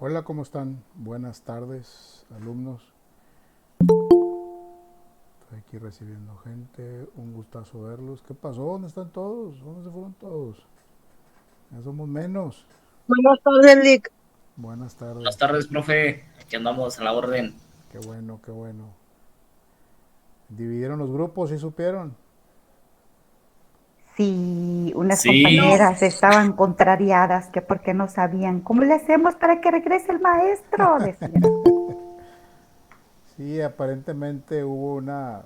Hola, ¿cómo están? Buenas tardes, alumnos. Estoy aquí recibiendo gente. Un gustazo verlos. ¿Qué pasó? ¿Dónde están todos? ¿Dónde se fueron todos? Ya somos menos. Buenas tardes, Lick. Buenas Buenas tardes. tardes, profe. Aquí andamos a la orden. Qué bueno, qué bueno. ¿Dividieron los grupos y supieron? Sí, unas Sí, compañeras estaban contrariadas que porque no sabían cómo le hacemos para que regrese el maestro, decían. Sí, aparentemente hubo ¿cómo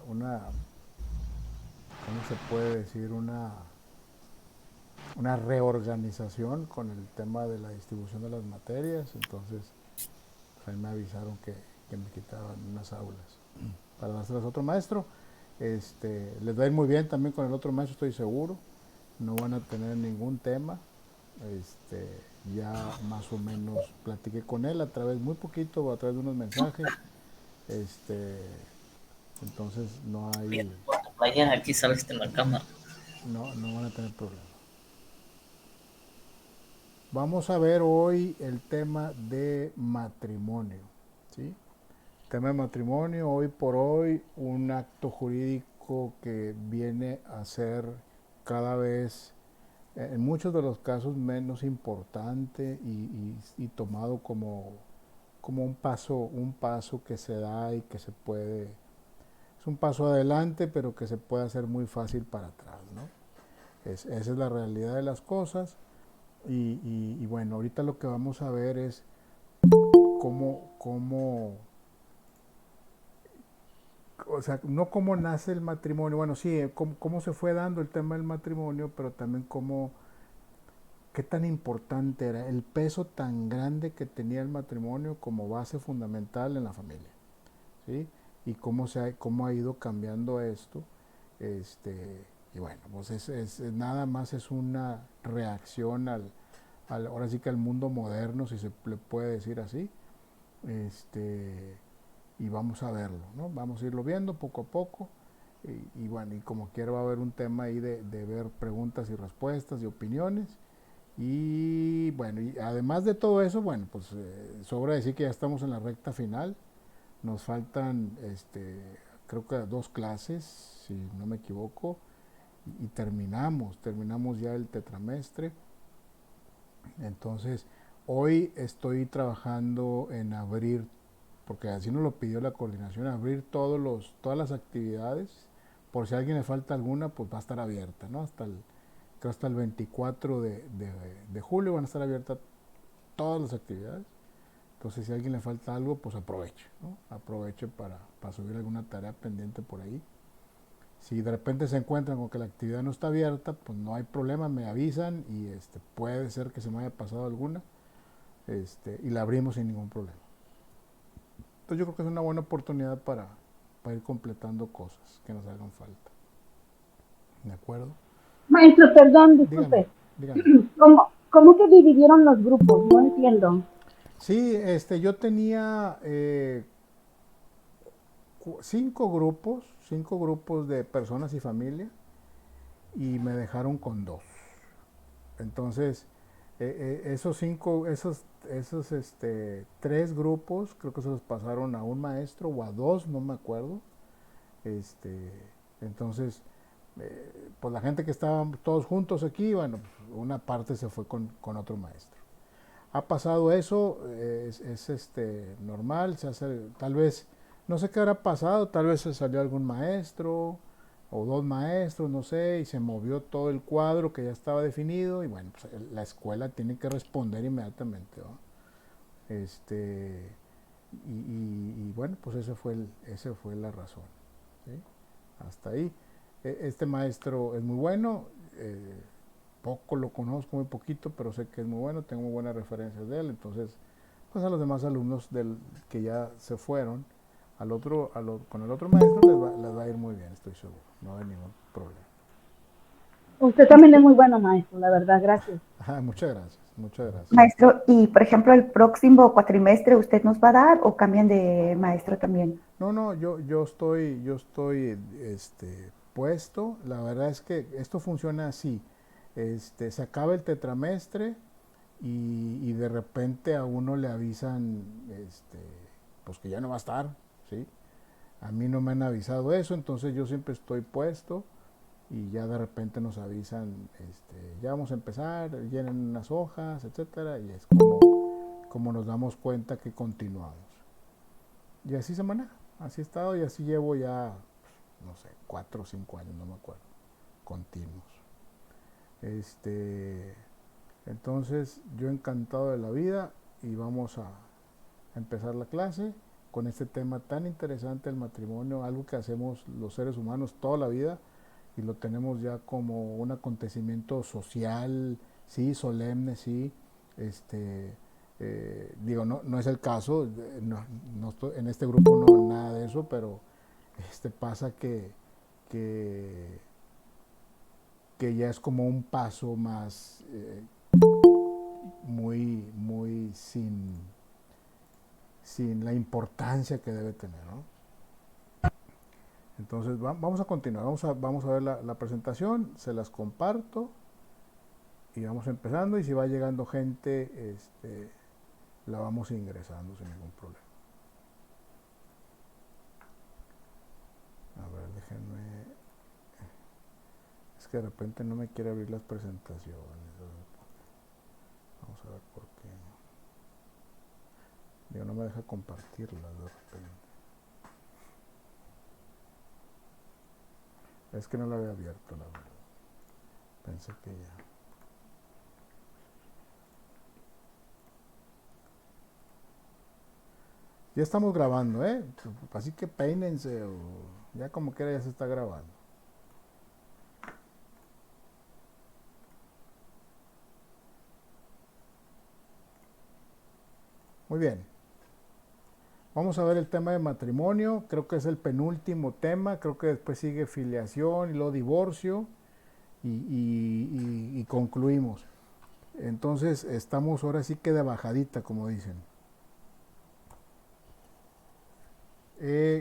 se puede decir? Una reorganización con el tema de la distribución de las materias. Entonces, pues ahí me avisaron que me quitaban unas aulas para dárselas a otro maestro. Les va a ir muy bien también con el otro maestro, estoy seguro. No van a tener ningún tema. Ya más o menos platiqué con él a través, muy poquito, a través de unos mensajes. Este, entonces viendo por tu playa, aquí saliste en la cama. no van a tener problema. Vamos a ver hoy el tema de matrimonio, ¿sí? Tema de matrimonio, hoy por hoy, un acto jurídico que viene a ser cada vez, en muchos de los casos, menos importante y tomado como un paso que se da y que se puede, es un paso adelante, pero que se puede hacer muy fácil para atrás, ¿no? Esa es la realidad de las cosas y bueno, ahorita lo que vamos a ver es cómo o sea, no cómo nace el matrimonio, bueno, sí, cómo se fue dando el tema del matrimonio, pero también qué tan importante era, el peso tan grande que tenía el matrimonio como base fundamental en la familia, ¿sí? Y cómo ha ido cambiando esto, y bueno, pues nada más es una reacción ahora sí que al mundo moderno, si se le puede decir así, este, y vamos a verlo, ¿no? Vamos a irlo viendo poco a poco. Y bueno, y como quiera va a haber un tema ahí de ver preguntas y respuestas y opiniones. Y bueno, y además de todo eso, bueno, pues sobra decir que ya estamos en la recta final. Nos faltan, creo que dos clases, si no me equivoco, y terminamos ya el tetramestre. Entonces, hoy estoy trabajando en abrir, porque así nos lo pidió la coordinación, abrir todas las actividades. Por si a alguien le falta alguna, pues va a estar abierta, ¿no? Creo hasta el 24 de julio van a estar abiertas todas las actividades. Entonces, si a alguien le falta algo, pues aproveche, ¿no? Aproveche para subir alguna tarea pendiente por ahí. Si de repente se encuentran con que la actividad no está abierta, pues no hay problema, me avisan y puede ser que se me haya pasado alguna, y la abrimos sin ningún problema. Entonces yo creo que es una buena oportunidad para ir completando cosas que nos hagan falta. ¿De acuerdo? Maestro, perdón, Dígame, disculpe. dígame. ¿Cómo que dividieron los grupos? No entiendo. Sí, yo tenía cinco grupos de personas y familia y me dejaron con dos. Entonces, esos tres grupos, creo que se los pasaron a un maestro o a dos, no me acuerdo. Este, entonces, pues la gente que estaban todos juntos aquí, bueno, pues una parte se fue con otro maestro. Ha pasado eso, es normal, se hace, tal vez, no sé qué habrá pasado, tal vez se salió algún maestro o dos maestros, no sé, y se movió todo el cuadro que ya estaba definido y bueno, pues la escuela tiene que responder inmediatamente, ¿no? Este, y bueno, pues ese fue la razón, ¿sí? Hasta ahí. Este maestro es muy bueno, poco lo conozco, muy poquito, pero sé que es muy bueno, tengo muy buenas referencias de él, entonces, pues a los demás alumnos que ya se fueron, con el otro maestro les va a ir muy bien, estoy seguro, no hay ningún problema. Usted también es muy bueno, maestro, la verdad, gracias. Muchas gracias, muchas gracias. Maestro, y por ejemplo, el próximo cuatrimestre usted nos va a dar o cambian de maestro también. No, no, yo estoy puesto, la verdad es que esto funciona así, se acaba el tetramestre, y de repente a uno le avisan, pues que ya no va a estar, ¿sí? A mí no me han avisado eso, entonces yo siempre estoy puesto y ya de repente nos avisan, ya vamos a empezar, llenen unas hojas, etcétera, y es como nos damos cuenta que continuamos. Y así se maneja, así he estado y así llevo ya, no sé, 4 o 5 años, no me acuerdo, continuos. Entonces yo encantado de la vida y vamos a empezar la clase con este tema tan interesante, el matrimonio, algo que hacemos los seres humanos toda la vida y lo tenemos ya como un acontecimiento social, sí, solemne, sí, digo, no es el caso, en este grupo no nada de eso, pero pasa que, que ya es como un paso más muy sin la importancia que debe tener, ¿no? Entonces vamos a continuar, vamos a ver la presentación, se las comparto y vamos empezando y si va llegando gente, la vamos ingresando sin ningún problema. A ver, déjenme, es que de repente no me quiere abrir las presentaciones, vamos a ver por qué. Digo, no me deja compartirlas de repente. Es que no la había abierto, la verdad. Pensé que ya. Ya estamos grabando, ¿eh? Así que peínense o ya como quiera ya se está grabando. Muy bien. Vamos a ver el tema de matrimonio, creo que es el penúltimo tema, creo que después sigue filiación y luego divorcio y concluimos. Entonces estamos ahora sí que de bajadita, como dicen.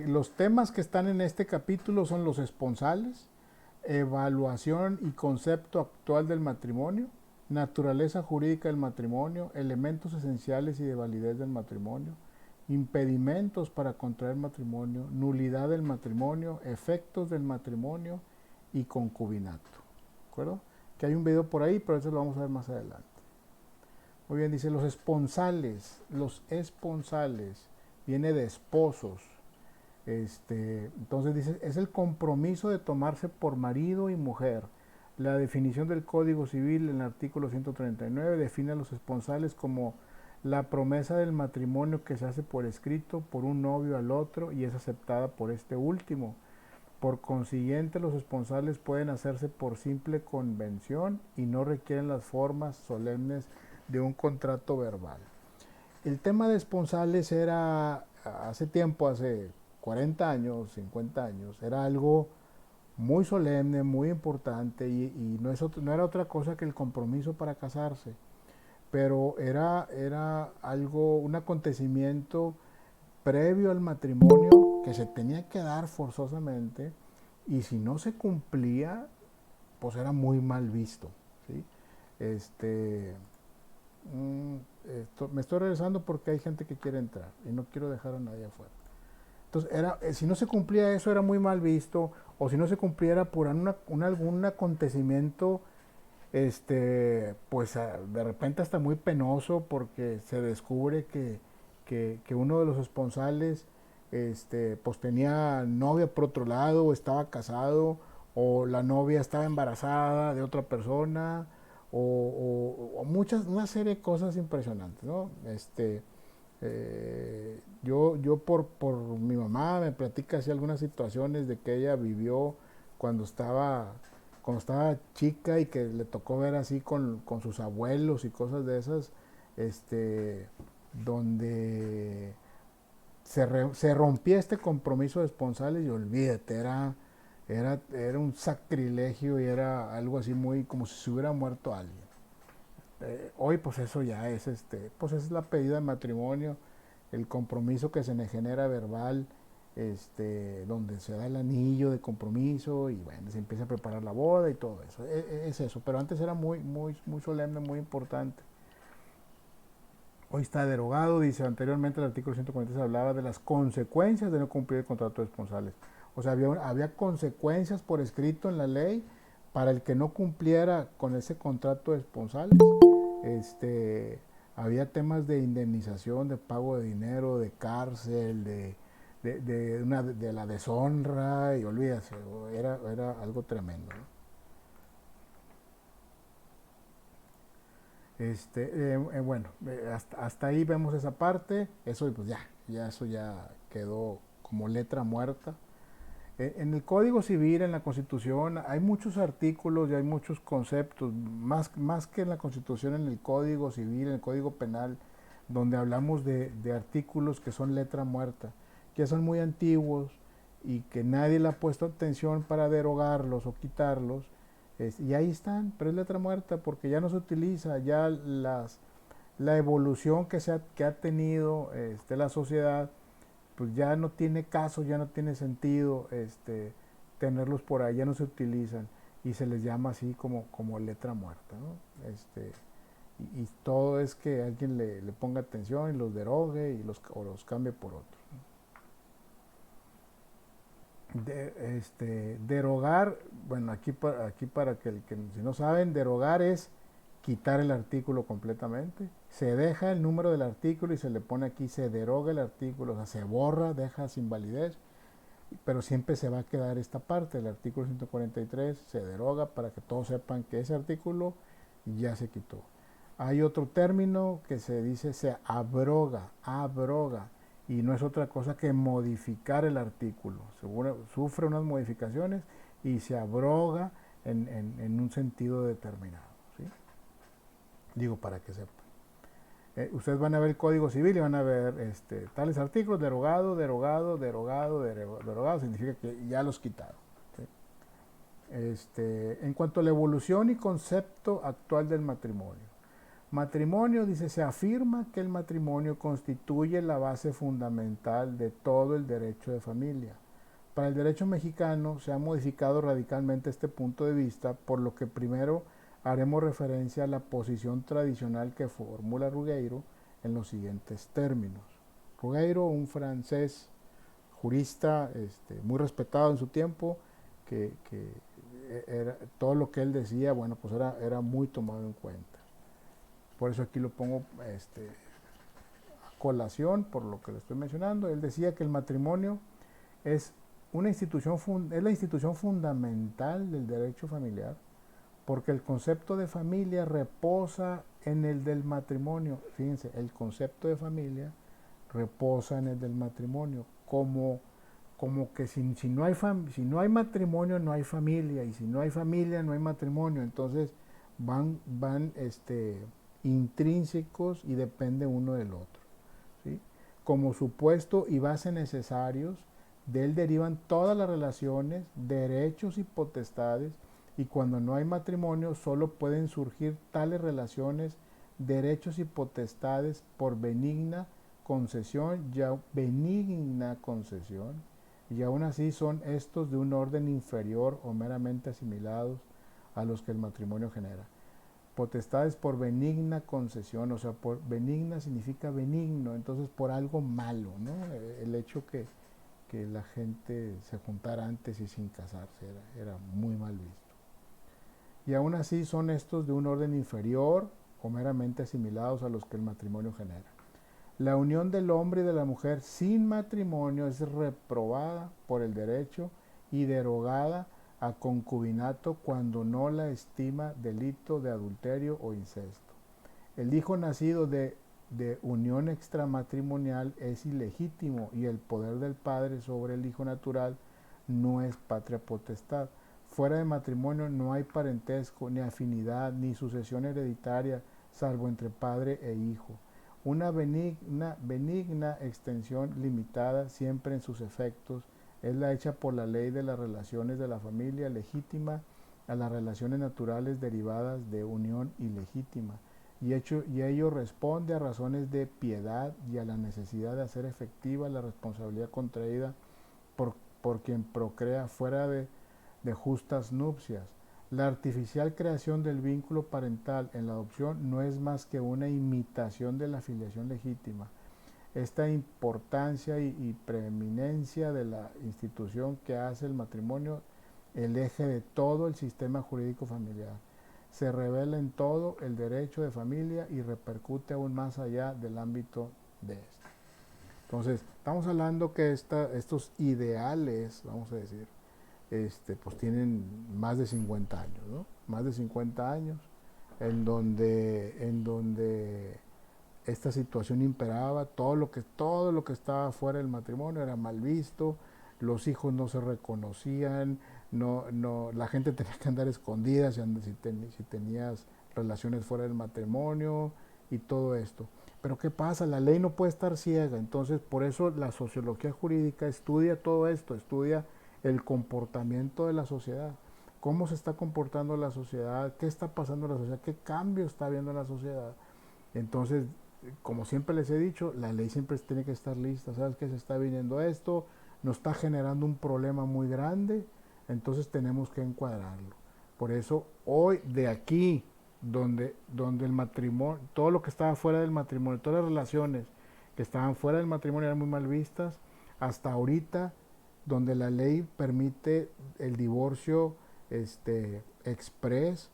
Los temas que están en este capítulo son los esponsales, evaluación y concepto actual del matrimonio, naturaleza jurídica del matrimonio, elementos esenciales y de validez del matrimonio, impedimentos para contraer matrimonio, nulidad del matrimonio, efectos del matrimonio y concubinato. ¿De acuerdo? Que hay un video por ahí, pero eso lo vamos a ver más adelante. Muy bien, dice los esponsales. Los esponsales viene de esposos. Entonces dice, es el compromiso de tomarse por marido y mujer. La definición del Código Civil en el artículo 139 define a los esponsales como la promesa del matrimonio que se hace por escrito por un novio al otro y es aceptada por este último. Por consiguiente, los esponsales pueden hacerse por simple convención y no requieren las formas solemnes de un contrato verbal. El tema de esponsales era, hace tiempo, hace 40 años, 50 años, era algo muy solemne, muy importante y no era otra cosa que el compromiso para casarse, pero era algo, un acontecimiento previo al matrimonio que se tenía que dar forzosamente y si no se cumplía, pues era muy mal visto, ¿sí? Me estoy regresando porque hay gente que quiere entrar y no quiero dejar a nadie afuera. Entonces, si no se cumplía eso era muy mal visto, o si no se cumpliera por algún acontecimiento, pues de repente hasta muy penoso porque se descubre que uno de los esponsales, pues tenía novia por otro lado, o estaba casado, o la novia estaba embarazada de otra persona, o una serie de cosas impresionantes, ¿no? Yo por mi mamá me platica así algunas situaciones de que ella vivió cuando estaba chica y que le tocó ver así con sus abuelos y cosas de esas, donde se rompía este compromiso de esponsales y olvídate, era un sacrilegio y era algo así muy como si se hubiera muerto alguien. Hoy pues eso ya es pues es la pedida de matrimonio, el compromiso que se me genera verbal, donde se da el anillo de compromiso y bueno, se empieza a preparar la boda y todo eso, es eso, pero antes era muy solemne, muy importante. Hoy está derogado, dice anteriormente el artículo 146 hablaba de las consecuencias de no cumplir el contrato de esponsales. O sea, había consecuencias por escrito en la ley para el que no cumpliera con ese contrato de esponsales. Este, había temas de indemnización, de pago de dinero, de cárcel, de la deshonra, y olvídase, era algo tremendo, ¿no? Bueno, hasta ahí vemos esa parte. Eso pues eso ya quedó como letra muerta. En el Código Civil, en la Constitución, hay muchos artículos y hay muchos conceptos, más que en la Constitución, en el Código Civil, en el Código Penal, donde hablamos de artículos que son letra muerta, que son muy antiguos y que nadie le ha puesto atención para derogarlos o quitarlos, y ahí están, pero es letra muerta porque ya no se utiliza, ya la evolución que ha tenido la sociedad, pues ya no tiene caso, ya no tiene sentido tenerlos por ahí, ya no se utilizan y se les llama así como letra muerta, ¿no? Y todo es que alguien le ponga atención y los derogue o los cambie por otros, ¿no? Derogar, bueno, aquí para que si no saben, derogar es quitar el artículo completamente. Se deja el número del artículo y se le pone aquí, se deroga el artículo, o sea, se borra, deja sin validez, pero siempre se va a quedar esta parte, el artículo 143 se deroga para que todos sepan que ese artículo ya se quitó. Hay otro término que se dice se abroga, y no es otra cosa que modificar el artículo. Sufre unas modificaciones y se abroga en un sentido determinado, ¿sí? Digo, para que sepan. Ustedes van a ver el Código Civil y van a ver tales artículos, derogado, significa que ya los quitaron, ¿sí? En cuanto a la evolución y concepto actual del matrimonio. Matrimonio, dice, se afirma que el matrimonio constituye la base fundamental de todo el derecho de familia. Para el derecho mexicano se ha modificado radicalmente este punto de vista, por lo que primero haremos referencia a la posición tradicional que formula Ruggiero en los siguientes términos. Ruggiero, un francés jurista muy respetado en su tiempo, que todo lo que él decía, bueno, pues era muy tomado en cuenta. Por eso aquí lo pongo a colación por lo que le estoy mencionando. Él decía que el matrimonio es es la institución fundamental del derecho familiar, porque el concepto de familia reposa en el del matrimonio. Fíjense, el concepto de familia reposa en el del matrimonio, como que si no hay matrimonio no hay familia, y si no hay familia no hay matrimonio. Entonces van intrínsecos y depende uno del otro, ¿sí? Como supuesto y base necesarios, de él derivan todas las relaciones, derechos y potestades, y cuando no hay matrimonio solo pueden surgir tales relaciones, derechos y potestades por benigna concesión, y aún así son estos de un orden inferior o meramente asimilados a los que el matrimonio genera. Potestades por benigna concesión, o sea, por benigna significa benigno, entonces por algo malo, ¿no? El hecho que la gente se juntara antes y sin casarse era muy mal visto. Y aún así son estos de un orden inferior o meramente asimilados a los que el matrimonio genera. La unión del hombre y de la mujer sin matrimonio es reprobada por el derecho y derogada a concubinato cuando no la estima delito de adulterio o incesto. El hijo nacido de unión extramatrimonial es ilegítimo y el poder del padre sobre el hijo natural no es patria potestad. Fuera de matrimonio no hay parentesco, ni afinidad, ni sucesión hereditaria, salvo entre padre e hijo. Una benigna extensión limitada siempre en sus efectos es la hecha por la ley de las relaciones de la familia legítima a las relaciones naturales derivadas de unión ilegítima, y ello responde a razones de piedad y a la necesidad de hacer efectiva la responsabilidad contraída por quien procrea fuera de justas nupcias, La artificial creación del vínculo parental en la adopción no es más que una imitación de la filiación legítima. Esta importancia y preeminencia de la institución que hace el matrimonio el eje de todo el sistema jurídico familiar. Se revela en todo el derecho de familia y repercute aún más allá del ámbito de este. Entonces, estamos hablando que estos ideales, vamos a decir, pues tienen más de 50 años, ¿no? Más de 50 años en donde esta situación imperaba, todo lo que estaba fuera del matrimonio era mal visto, los hijos no se reconocían, la gente tenía que andar escondida si tenías relaciones fuera del matrimonio y todo esto. Pero ¿qué pasa? La ley no puede estar ciega, entonces por eso la sociología jurídica estudia todo esto, estudia el comportamiento de la sociedad, cómo se está comportando la sociedad, qué está pasando en la sociedad, qué cambio está habiendo en la sociedad. Entonces, como siempre les he dicho, la ley siempre tiene que estar lista. ¿Sabes qué? Se está viniendo esto, nos está generando un problema muy grande, entonces tenemos que encuadrarlo. Por eso, hoy de aquí, donde el matrimonio, todo lo que estaba fuera del matrimonio, todas las relaciones que estaban fuera del matrimonio eran muy mal vistas, hasta ahorita, donde la ley permite el divorcio express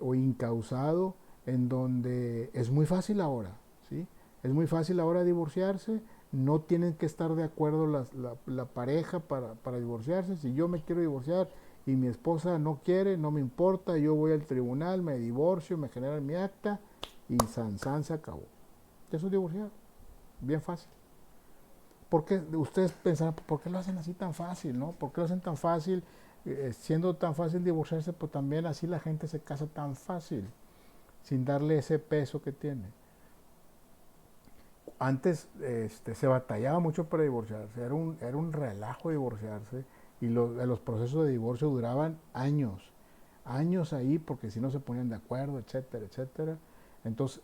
o incausado, en donde es muy fácil ahora, ¿sí? Es muy fácil ahora divorciarse, no tienen que estar de acuerdo la pareja para divorciarse. Si yo me quiero divorciar y mi esposa no quiere, no me importa, yo voy al tribunal, me divorcio, me generan mi acta y san se acabó. Eso es divorciar, bien fácil. Porque ustedes pensarán, ¿por qué lo hacen así tan fácil, no? ¿Por qué lo hacen tan fácil? Siendo tan fácil divorciarse, pues también así la gente se casa tan fácil, sin darle ese peso que tiene. Antes se batallaba mucho para divorciarse, era un relajo divorciarse y los procesos de divorcio duraban años, años ahí porque si no se ponían de acuerdo, etcétera, etcétera. Entonces,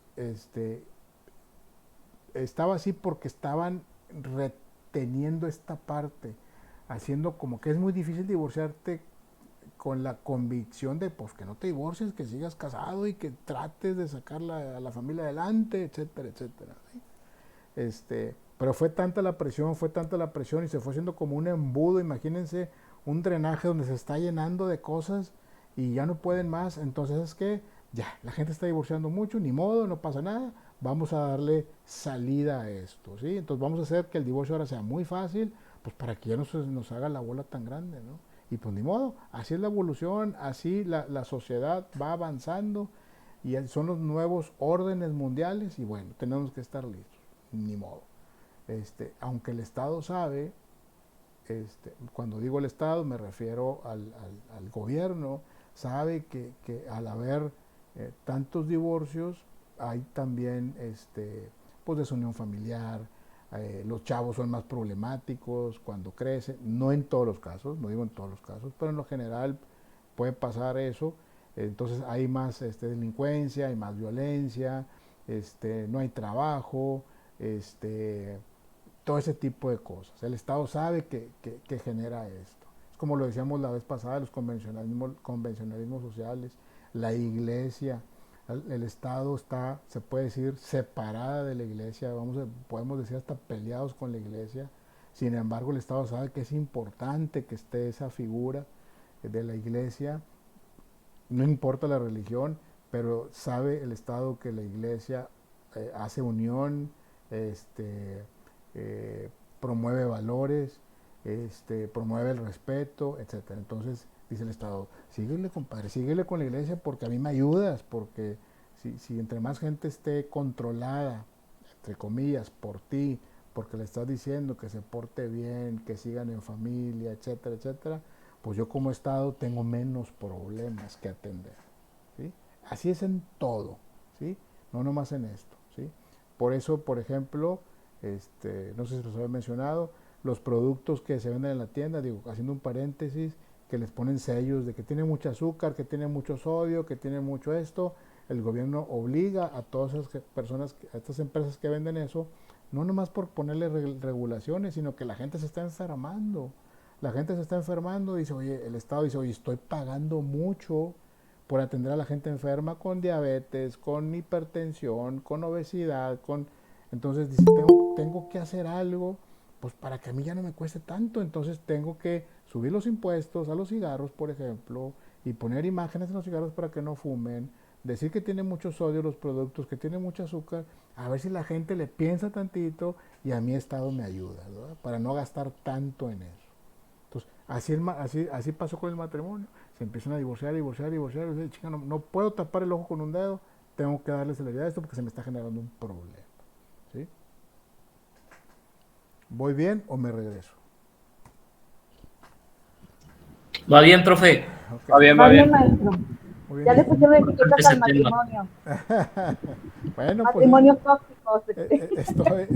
estaba así porque estaban reteniendo esta parte, haciendo como que es muy difícil divorciarte con la convicción de pues que no te divorcies, que sigas casado y que trates de sacar a la familia adelante, etcétera, etcétera, ¿sí? Pero fue tanta la presión y se fue haciendo como un embudo, imagínense un drenaje donde se está llenando de cosas y ya no pueden más, entonces es que ya, la gente está divorciando mucho, ni modo, no pasa nada, vamos a darle salida a esto, ¿sí? Entonces vamos a hacer que el divorcio ahora sea muy fácil, pues para que ya no se nos haga la bola tan grande, ¿no? Y pues ni modo, así es la evolución, así la sociedad va avanzando y son los nuevos órdenes mundiales y bueno, tenemos que estar listos, ni modo. Aunque el Estado sabe, cuando digo el Estado me refiero al gobierno, sabe que al haber tantos divorcios hay también pues desunión familiar, los chavos son más problemáticos cuando crecen, no en todos los casos, no digo en todos los casos, pero en lo general puede pasar eso, entonces hay más delincuencia, hay más violencia, no hay trabajo, todo ese tipo de cosas. El Estado sabe que genera esto. Es como lo decíamos la vez pasada, los convencionalismos sociales, la iglesia, el Estado está, se puede decir, separada de la iglesia, podemos decir hasta peleados con la iglesia. Sin embargo, el Estado sabe que es importante que esté esa figura de la iglesia, no importa la religión, pero sabe el Estado que la iglesia hace unión, promueve valores, promueve el respeto, etcétera. Entonces dice el Estado, síguele compadre, síguele con la iglesia porque a mí me ayudas, porque si entre más gente esté controlada, entre comillas, por ti, porque le estás diciendo que se porte bien, que sigan en familia, etcétera, etcétera, pues yo como Estado tengo menos problemas que atender, ¿sí? Así es en todo, ¿sí? No nomás en esto, ¿sí? Por eso, por ejemplo, no sé si los había mencionado, los productos que se venden en la tienda, digo, haciendo un paréntesis, que les ponen sellos de que tiene mucho azúcar, que tiene mucho sodio, que tiene mucho esto, el gobierno obliga a todas esas personas, a estas empresas que venden eso, no nomás por ponerle regulaciones, sino que la gente se está ensaramando. la gente se está enfermando, dice, oye, el Estado dice, oye, estoy pagando mucho por atender a la gente enferma con diabetes, con hipertensión, con obesidad, entonces dice, tengo que hacer algo, pues para que a mí ya no me cueste tanto, entonces tengo que subir los impuestos a los cigarros, por ejemplo, y poner imágenes en los cigarros para que no fumen, decir que tiene mucho sodio los productos, que tiene mucho azúcar, a ver si la gente le piensa tantito y a mi Estado me ayuda, ¿verdad? Para no gastar tanto en eso. Entonces, así pasó con el matrimonio. Se empiezan a divorciar. Chica, no puedo tapar el ojo con un dedo, tengo que darle celeridad a esto porque se me está generando un problema. ¿Sí? ¿Voy bien o me regreso? Va bien, profe. Okay. Va bien, Va va bien, bien. maestro. Muy Ya le bien. pusieron etiquetas Ese al tema. matrimonio. Bueno, pues Matrimonios tóxicos.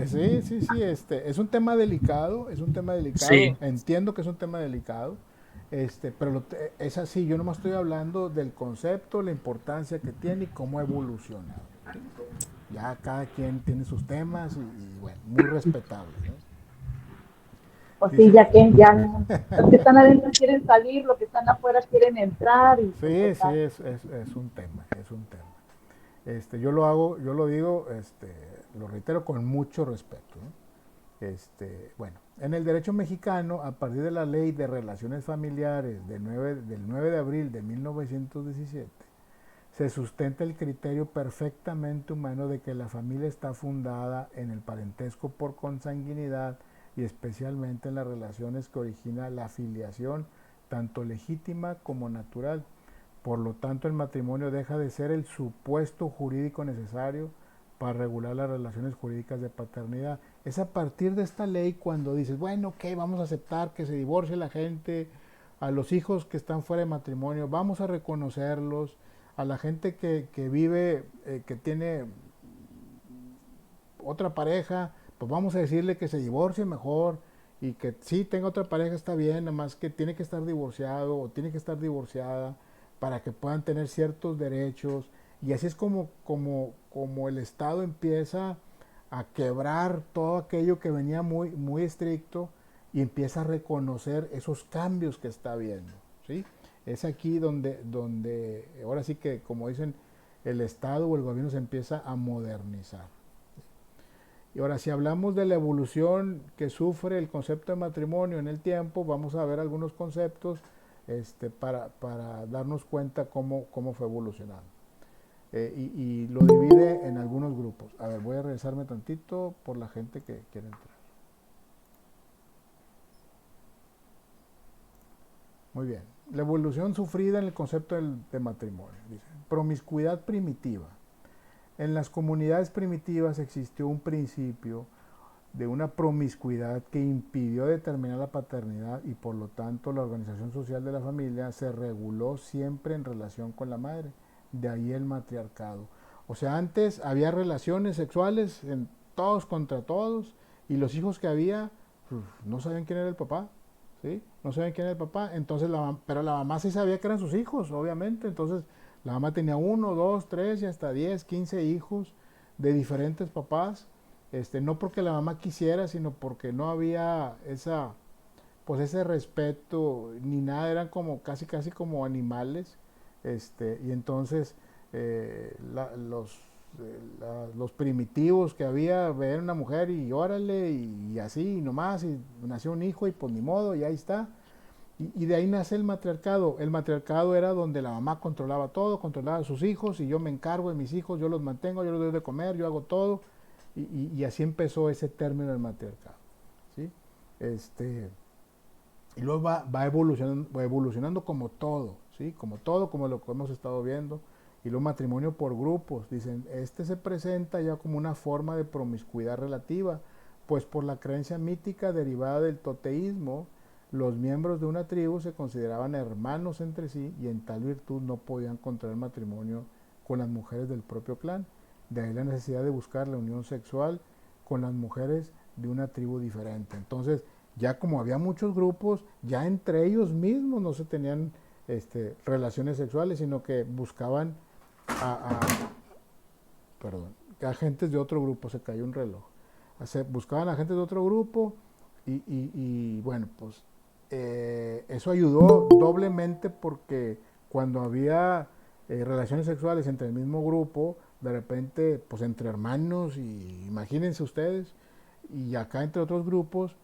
sí, es un tema delicado, Sí. entiendo que es un tema delicado, pero es así, yo nomás estoy hablando del concepto, la importancia que tiene y cómo ha evolucionado. ¿Sí? Ya cada quien tiene sus temas y bueno, muy respetable, ¿no? Pues sí, Dice, ya los que están adentro quieren salir, los que están afuera quieren entrar y pues sí, total. es un tema, es un tema. Yo lo digo, lo reitero con mucho respeto, ¿no? Bueno, en el derecho mexicano, a partir de la Ley de Relaciones Familiares del 9 de abril de 1917, se sustenta el criterio perfectamente humano de que la familia está fundada en el parentesco por consanguinidad y especialmente en las relaciones que origina la filiación, tanto legítima como natural. Por lo tanto, el matrimonio deja de ser el supuesto jurídico necesario para regular las relaciones jurídicas de paternidad. Es a partir de esta ley cuando dices, bueno, ok, vamos a aceptar que se divorcie la gente, a los hijos que están fuera de matrimonio, vamos a reconocerlos, a la gente que vive, que tiene otra pareja, pues vamos a decirle que se divorcie mejor y que sí tenga otra pareja está bien, nada más que tiene que estar divorciado o tiene que estar divorciada para que puedan tener ciertos derechos. Y así es como el Estado empieza a quebrar todo aquello que venía muy estricto y empieza a reconocer esos cambios que está viendo, ¿sí? Es aquí donde ahora sí que, como dicen, el Estado o el gobierno se empieza a modernizar. Y ahora, si hablamos de la evolución que sufre el concepto de matrimonio en el tiempo, vamos a ver algunos conceptos para darnos cuenta cómo fue evolucionando. Y lo divide en algunos grupos. A ver, voy a regresarme tantito por la gente que quiere entrar. Muy bien. La evolución sufrida en el concepto de matrimonio. Dice, promiscuidad primitiva. En las comunidades primitivas existió un principio de una promiscuidad que impidió determinar la paternidad y por lo tanto la organización social de la familia se reguló siempre en relación con la madre. De ahí el matriarcado. O sea, antes había relaciones sexuales en todos contra todos y los hijos que había no sabían quién era el papá, ¿sí? No sabían quién era el papá, entonces pero la mamá sí sabía que eran sus hijos, obviamente, entonces la mamá tenía 1, 2, 3 y hasta 10, 15 hijos de diferentes papás, no porque la mamá quisiera, sino porque no había pues ese respeto ni nada, eran como casi como animales, y entonces los primitivos que había, ver una mujer y órale, y así, y nomás, y nació un hijo y pues ni modo, y ahí está. Y de ahí nace el matriarcado. El matriarcado era donde la mamá controlaba todo, controlaba a sus hijos, y yo me encargo de mis hijos, yo los mantengo, yo los doy de comer, yo hago todo. Y así empezó ese término del matriarcado, ¿sí? Y luego va evolucionando como todo, ¿sí? Como todo, como lo que hemos estado viendo. Y luego matrimonio por grupos. Dicen, se presenta ya como una forma de promiscuidad relativa, pues por la creencia mítica derivada del toteísmo, los miembros de una tribu se consideraban hermanos entre sí y en tal virtud no podían contraer matrimonio con las mujeres del propio clan. De ahí la necesidad de buscar la unión sexual con las mujeres de una tribu diferente. Entonces, ya como había muchos grupos, ya entre ellos mismos no se tenían relaciones sexuales, sino que buscaban a agentes de otro grupo. Se cayó un reloj. Buscaban agentes de otro grupo y bueno, pues eso ayudó doblemente porque cuando había relaciones sexuales entre el mismo grupo, de repente, pues entre hermanos, y imagínense ustedes, y acá entre otros grupos,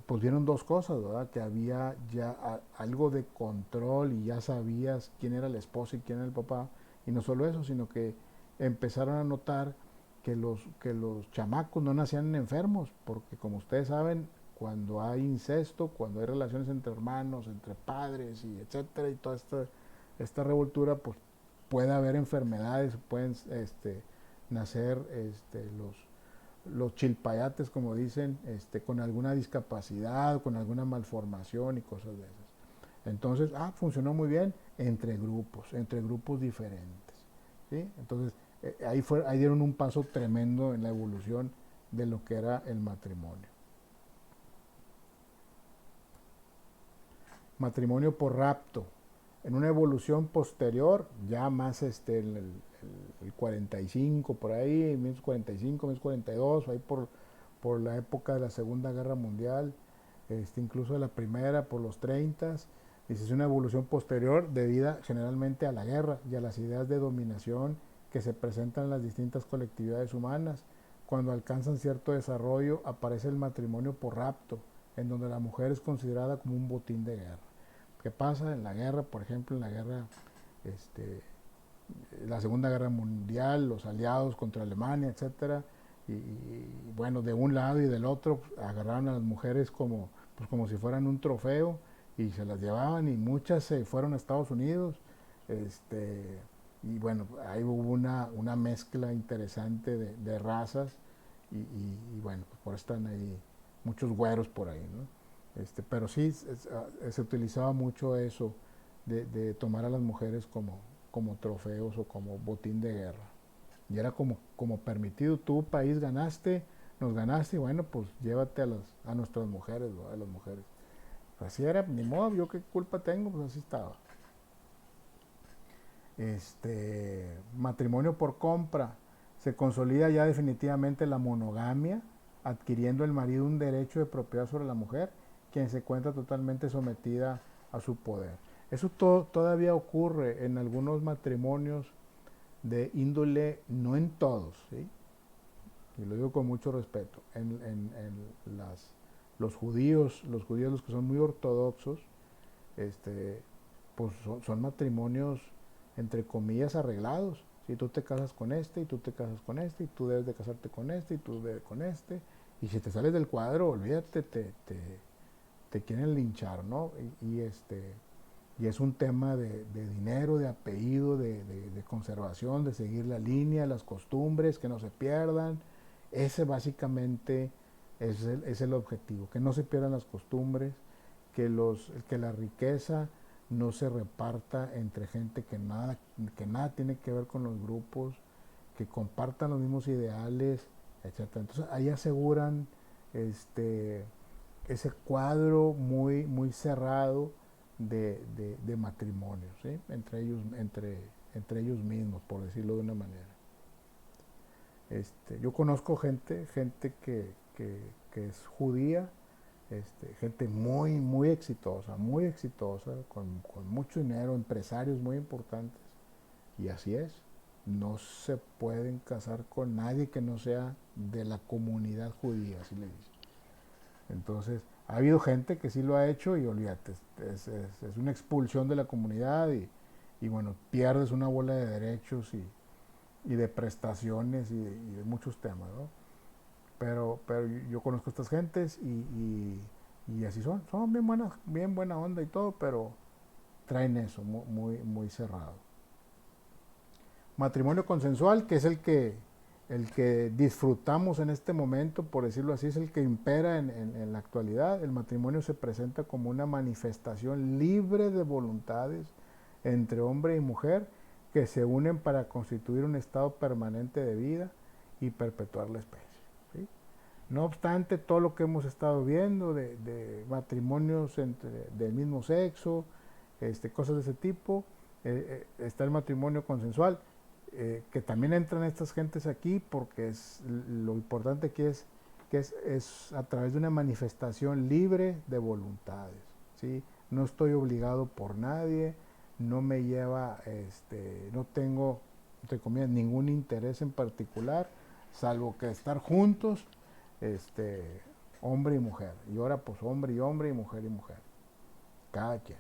pues vieron dos cosas, ¿verdad? Que había ya algo de control y ya sabías quién era el esposo y quién era el papá, y no solo eso, sino que empezaron a notar que los chamacos no nacían enfermos, porque como ustedes saben, cuando hay incesto, cuando hay relaciones entre hermanos, entre padres y etcétera, y toda esta revoltura, pues puede haber enfermedades, pueden nacer los chilpayates, como dicen, con alguna discapacidad, con alguna malformación y cosas de esas. Entonces, funcionó muy bien entre grupos diferentes, ¿sí? Entonces, ahí dieron un paso tremendo en la evolución de lo que era el matrimonio. Matrimonio por rapto. En una evolución posterior, ya más el 45, por ahí, 1945, 1942, ahí por la época de la Segunda Guerra Mundial, incluso de la Primera, por los 30, es una evolución posterior debida generalmente a la guerra y a las ideas de dominación que se presentan en las distintas colectividades humanas. Cuando alcanzan cierto desarrollo, aparece el matrimonio por rapto, en donde la mujer es considerada como un botín de guerra. ¿Qué pasa en la guerra? Por ejemplo, en la guerra, la Segunda Guerra Mundial, los aliados contra Alemania, etcétera, y bueno, de un lado y del otro agarraron a las mujeres como si fueran un trofeo y se las llevaban, y muchas se fueron a Estados Unidos, y bueno, ahí hubo una mezcla interesante de razas, y bueno, pues por eso están ahí muchos güeros por ahí, ¿no? Pero sí se utilizaba mucho eso de tomar a las mujeres como trofeos o como botín de guerra. Y era como permitido, tú país ganaste, nos ganaste, y bueno, pues llévate a nuestras mujeres, ¿no? A las mujeres. Pues así era, ni modo, yo qué culpa tengo, pues así estaba. Matrimonio por compra. Se consolida ya definitivamente la monogamia, adquiriendo el marido un derecho de propiedad sobre la mujer, quien se encuentra totalmente sometida a su poder. Eso todavía ocurre en algunos matrimonios de índole, no en todos, ¿sí? Y lo digo con mucho respeto, los judíos, los que son muy ortodoxos, pues son matrimonios entre comillas arreglados. Si tú te casas con este y tú te casas con este y tú debes de casarte con este y tú debes con este, y si te sales del cuadro, olvídate, te quieren linchar, ¿no? Y es un tema de dinero, de apellido, de conservación, de seguir la línea, las costumbres, que no se pierdan. Ese básicamente es el objetivo, que no se pierdan las costumbres, que la riqueza no se reparta entre gente que nada tiene que ver con los grupos, que compartan los mismos ideales, etcétera. Entonces ahí aseguran ese cuadro muy cerrado de matrimonios, ¿sí? entre ellos mismos, por decirlo de una manera. Yo conozco gente que es judía, gente muy exitosa, con mucho dinero, empresarios muy importantes, y así es. No se pueden casar con nadie que no sea de la comunidad judía, así le dicen. Entonces, ha habido gente que sí lo ha hecho, y olvídate, es una expulsión de la comunidad, y bueno, pierdes una bola de derechos y de prestaciones y de muchos temas, ¿no? Pero yo conozco a estas gentes y así son bien buena onda y todo, pero traen eso muy cerrado. Matrimonio consensual, que es el que disfrutamos en este momento, por decirlo así, es el que impera en la actualidad. El matrimonio se presenta como una manifestación libre de voluntades entre hombre y mujer que se unen para constituir un estado permanente de vida y perpetuar la especie, ¿sí? No obstante, todo lo que hemos estado viendo de matrimonios del mismo sexo, cosas de ese tipo, está el matrimonio consensual, que también entran estas gentes aquí, porque lo importante aquí es que es a través de una manifestación libre de voluntades. ¿sí? No estoy obligado por nadie, no me lleva, no tengo, entre comillas, ningún interés en particular, salvo que estar juntos, hombre y mujer. Y ahora pues hombre y hombre y mujer, cada quien.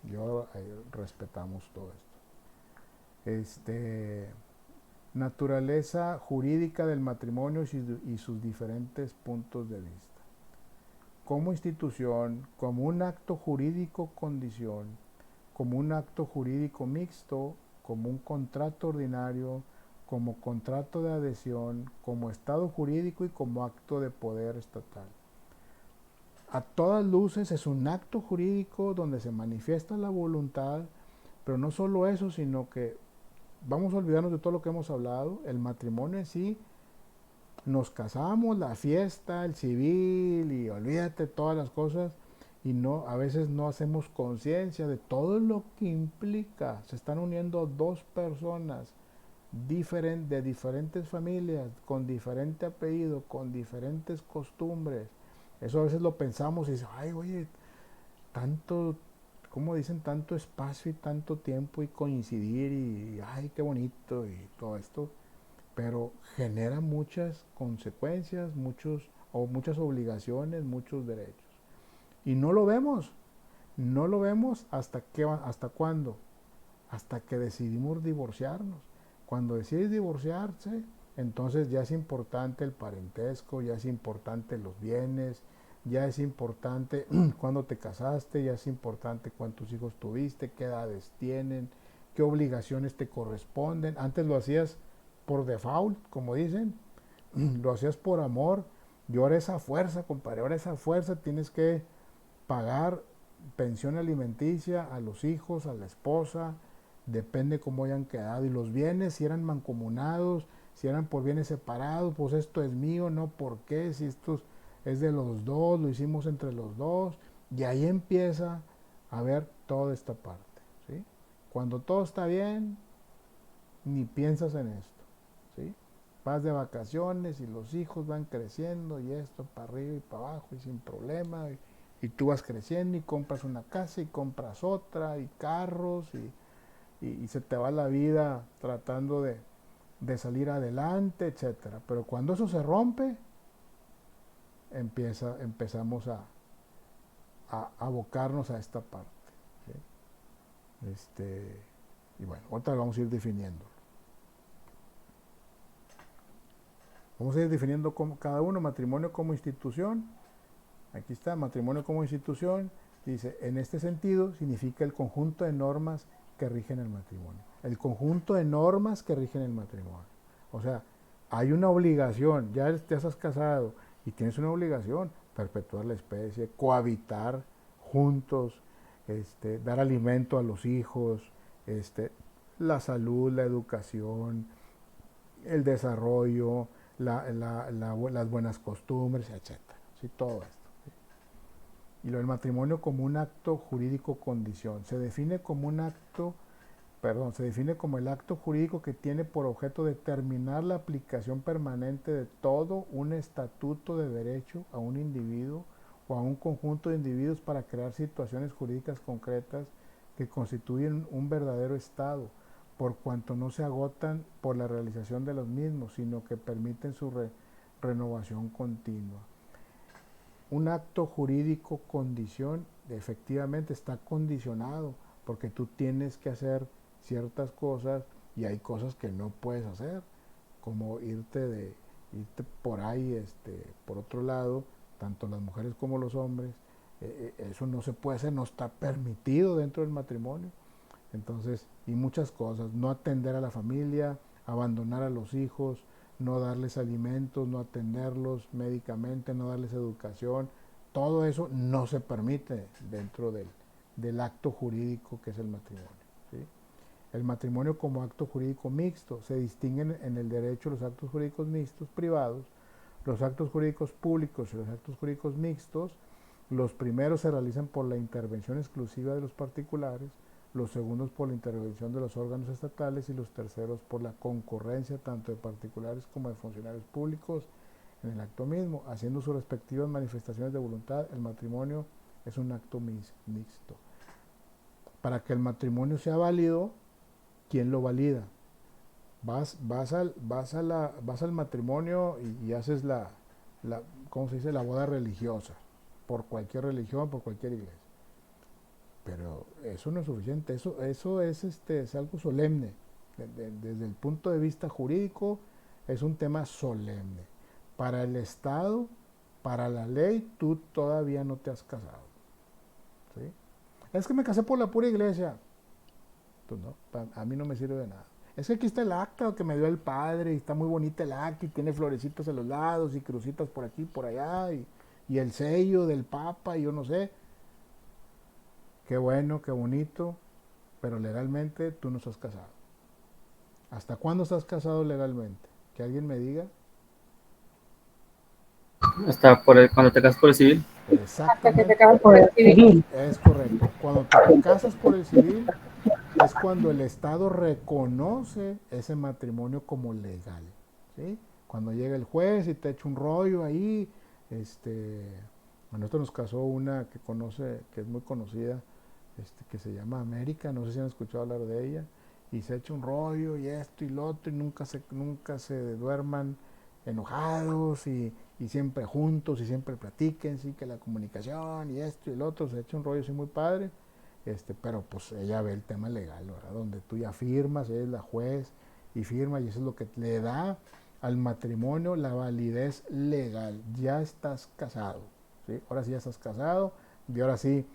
Yo respetamos todo esto. Naturaleza jurídica del matrimonio y sus diferentes puntos de vista. Como institución, como un acto jurídico condición, como un acto jurídico mixto, como un contrato ordinario, como contrato de adhesión, como estado jurídico y como acto de poder estatal. A todas luces es un acto jurídico donde se manifiesta la voluntad, pero no solo eso, sino que vamos a olvidarnos de todo lo que hemos hablado. El matrimonio en sí, nos casamos, la fiesta, el civil y olvídate todas las cosas, y no, a veces no hacemos conciencia de todo lo que implica. Se están uniendo dos personas de diferentes familias, con diferente apellido, con diferentes costumbres. Eso a veces lo pensamos y dices, ay, oye, tanto, como dicen, tanto espacio y tanto tiempo y coincidir y ay, qué bonito y todo esto, pero genera muchas consecuencias, muchas obligaciones, muchos derechos. Y no lo vemos hasta cuándo, hasta que decidimos divorciarnos. Cuando decides divorciarse, entonces ya es importante el parentesco, ya es importante los bienes, ya es importante cuándo te casaste, ya es importante cuántos hijos tuviste, qué edades tienen, qué obligaciones te corresponden. Antes lo hacías por default, como dicen, lo hacías por amor, y ahora esa fuerza, compadre, ahora esa fuerza tienes que pagar pensión alimenticia a los hijos, a la esposa, depende cómo hayan quedado, y los bienes, si eran mancomunados, si eran por bienes separados, pues esto es mío, no por qué, si esto es de los dos, lo hicimos entre los dos, y ahí empieza a ver toda esta parte, ¿sí? Cuando todo está bien, ni piensas en esto, ¿sí? Vas de vacaciones y los hijos van creciendo y esto para arriba y para abajo y sin problema, y tú vas creciendo y compras una casa y compras otra y carros y se te va la vida tratando de salir adelante, etcétera. Pero cuando eso se rompe, empezamos a abocarnos a esta parte, ¿sí? Y bueno, ahorita vamos a ir definiendo. Vamos a ir definiendo cada uno, matrimonio como institución. Aquí está, matrimonio como institución. Dice, en este sentido, significa el conjunto de normas que rigen el matrimonio. El conjunto de normas que rigen el matrimonio. O sea, hay una obligación, ya estás casado y tienes una obligación, perpetuar la especie, cohabitar juntos, dar alimento a los hijos, la salud, la educación, el desarrollo, las buenas costumbres, etcétera. ¿Sí? Todo esto. ¿Sí? Y lo del matrimonio como un acto jurídico condición. Se define como el acto jurídico que tiene por objeto determinar la aplicación permanente de todo un estatuto de derecho a un individuo o a un conjunto de individuos para crear situaciones jurídicas concretas que constituyen un verdadero estado, por cuanto no se agotan por la realización de los mismos, sino que permiten su renovación continua. Un acto jurídico condición efectivamente está condicionado, porque tú tienes que hacer ciertas cosas y hay cosas que no puedes hacer, como irte por ahí, por otro lado, tanto las mujeres como los hombres, eso no se puede hacer, no está permitido dentro del matrimonio. Entonces, y muchas cosas, no atender a la familia, abandonar a los hijos, no darles alimentos, no atenderlos médicamente, no darles educación, todo eso no se permite dentro del acto jurídico que es el matrimonio, ¿sí? El matrimonio como acto jurídico mixto, se distinguen en el derecho los actos jurídicos mixtos privados, los actos jurídicos públicos y los actos jurídicos mixtos. Los primeros se realizan por la intervención exclusiva de los particulares, los segundos por la intervención de los órganos estatales y los terceros por la concurrencia tanto de particulares como de funcionarios públicos en el acto mismo, haciendo sus respectivas manifestaciones de voluntad. El matrimonio es un acto mixto. Para que el matrimonio sea válido, ¿quién lo valida? Vas al matrimonio y haces ¿cómo se dice? La boda religiosa, por cualquier religión, por cualquier iglesia. Pero eso no es suficiente, eso es algo solemne. Desde el punto de vista jurídico, es un tema solemne. Para el Estado, para la ley, tú todavía no te has casado. ¿Sí? Es que me casé por la pura iglesia. Pues no, a mí no me sirve de nada. Es que aquí está el acta que me dio el padre, y está muy bonita el acta, y tiene florecitas a los lados, y crucitas por aquí, por allá, y el sello del papa, y yo no sé. Qué bueno, qué bonito, pero legalmente tú no estás casado. ¿Hasta cuándo estás casado legalmente? Que alguien me diga. Hasta cuando te casas por el civil. Hasta que te Exactamente, casas por el civil. es correcto. Cuando te casas por el civil, es cuando el Estado reconoce ese matrimonio como legal. ¿Sí? Cuando llega el juez y te echa un rollo ahí, a nosotros nos casó una que es muy conocida, que se llama América, no sé si han escuchado hablar de ella, y se echa un rollo y esto y lo otro, y nunca se duerman enojados y siempre juntos y siempre platiquen, sí, que la comunicación y esto y lo otro, se echa un rollo así muy padre. Pero pues ella ve el tema legal, ¿verdad? Donde tú ya firmas, ella es la juez y firma, y eso es lo que le da al matrimonio la validez legal. Ya estás casado, ¿sí? Ahora sí ya estás casado, y ahora sí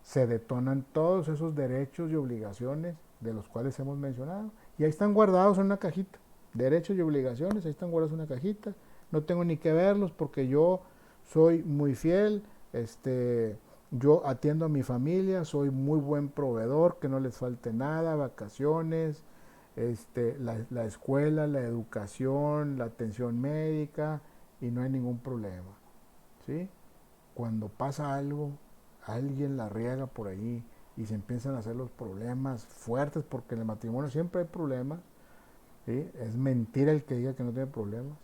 se detonan todos esos derechos y obligaciones de los cuales hemos mencionado, y ahí están guardados en una cajita. Derechos y obligaciones, ahí están guardados en una cajita. No tengo ni que verlos porque yo soy muy fiel, yo atiendo a mi familia, soy muy buen proveedor, que no les falte nada, vacaciones, la escuela, la educación, la atención médica, y no hay ningún problema, ¿sí? Cuando pasa algo, alguien la riega por ahí y se empiezan a hacer los problemas fuertes, porque en el matrimonio siempre hay problemas, ¿sí? Es mentira el que diga que no tiene problemas,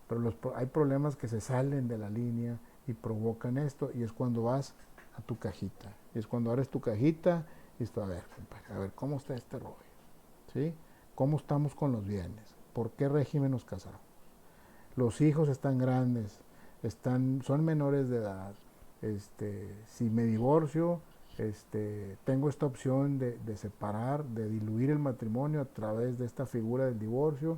pero hay problemas que se salen de la línea y provocan esto, y es cuando vas a tu cajita, y es cuando abres tu cajita y esto, a ver, compadre, a ver cómo está este rollo, ¿sí? ¿Cómo estamos con los bienes? ¿Por qué régimen nos casamos? Los hijos están grandes, son menores de edad, si me divorcio, tengo esta opción de separar, de diluir el matrimonio a través de esta figura del divorcio,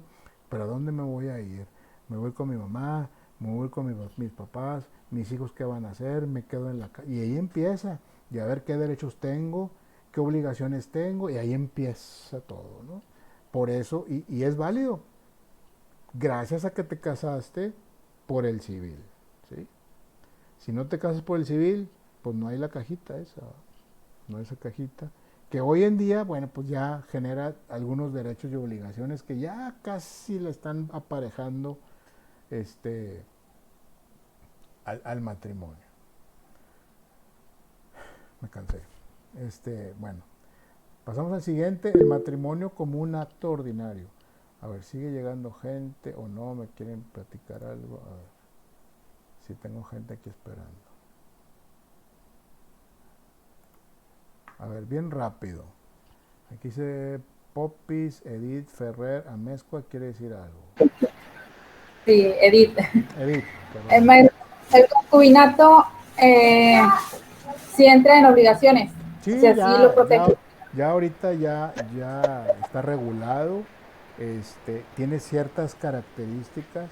pero ¿a dónde me voy a ir? ¿Me voy con mi mamá? ¿Me voy con mis papás? ¿Mis hijos qué van a hacer? ¿Me quedo en la casa? Y ahí empieza, y a ver qué derechos tengo, qué obligaciones tengo, y ahí empieza todo, ¿no? Por eso, y es válido, gracias a que te casaste por el civil, ¿sí? Si no te casas por el civil, pues no hay la cajita esa, no hay esa cajita, que hoy en día, bueno, pues ya genera algunos derechos y obligaciones que ya casi le están aparejando al matrimonio. Me cansé. Bueno, pasamos al siguiente, el matrimonio como un acto ordinario. A ver, sigue llegando gente o no, me quieren platicar algo. A ver, si tengo gente aquí esperando. A ver, bien rápido. Aquí dice Popis, Edith, Ferrer, Amezcua, quiere decir algo. Sí, Edith. Edith, El, perdón. el concubinato sí entra en obligaciones. O Sí, sea, sí lo protege. ya ahorita ya está regulado, tiene ciertas características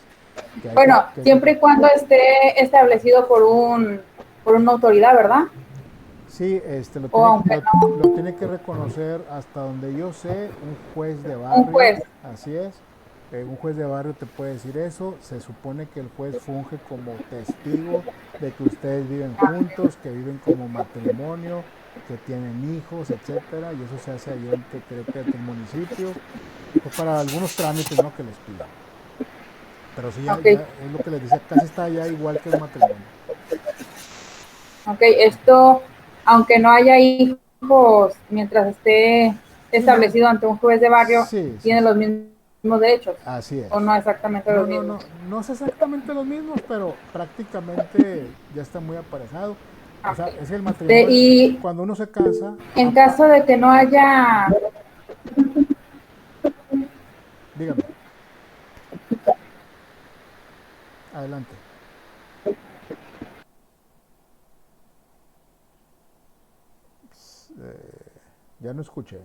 que hay Bueno, siempre y cuando esté establecido por una autoridad, ¿verdad? Sí, Aunque no, lo tiene que reconocer, hasta donde yo sé, un juez de barrio. un juez. Así es. Un juez de barrio te puede decir eso. Se supone que el juez funge como testigo de que ustedes viven juntos, que viven como matrimonio, que tienen hijos, etcétera, y eso se hace allá en el municipio, pues para algunos trámites, ¿no?, que les piden. Pero sí, Ok. ya es lo que les decía, casi está ya igual que el matrimonio. Ok, esto, aunque no haya hijos, mientras esté establecido ante un juez de barrio, Sí, tiene sí. los mismos derechos. Así es. O no exactamente los mismos. No es exactamente los mismos, pero prácticamente ya está muy aparejado. O sea, es el Este, matrimonio, y cuando uno se casa, en caso de que no haya, dígame, adelante. Ya no escuché.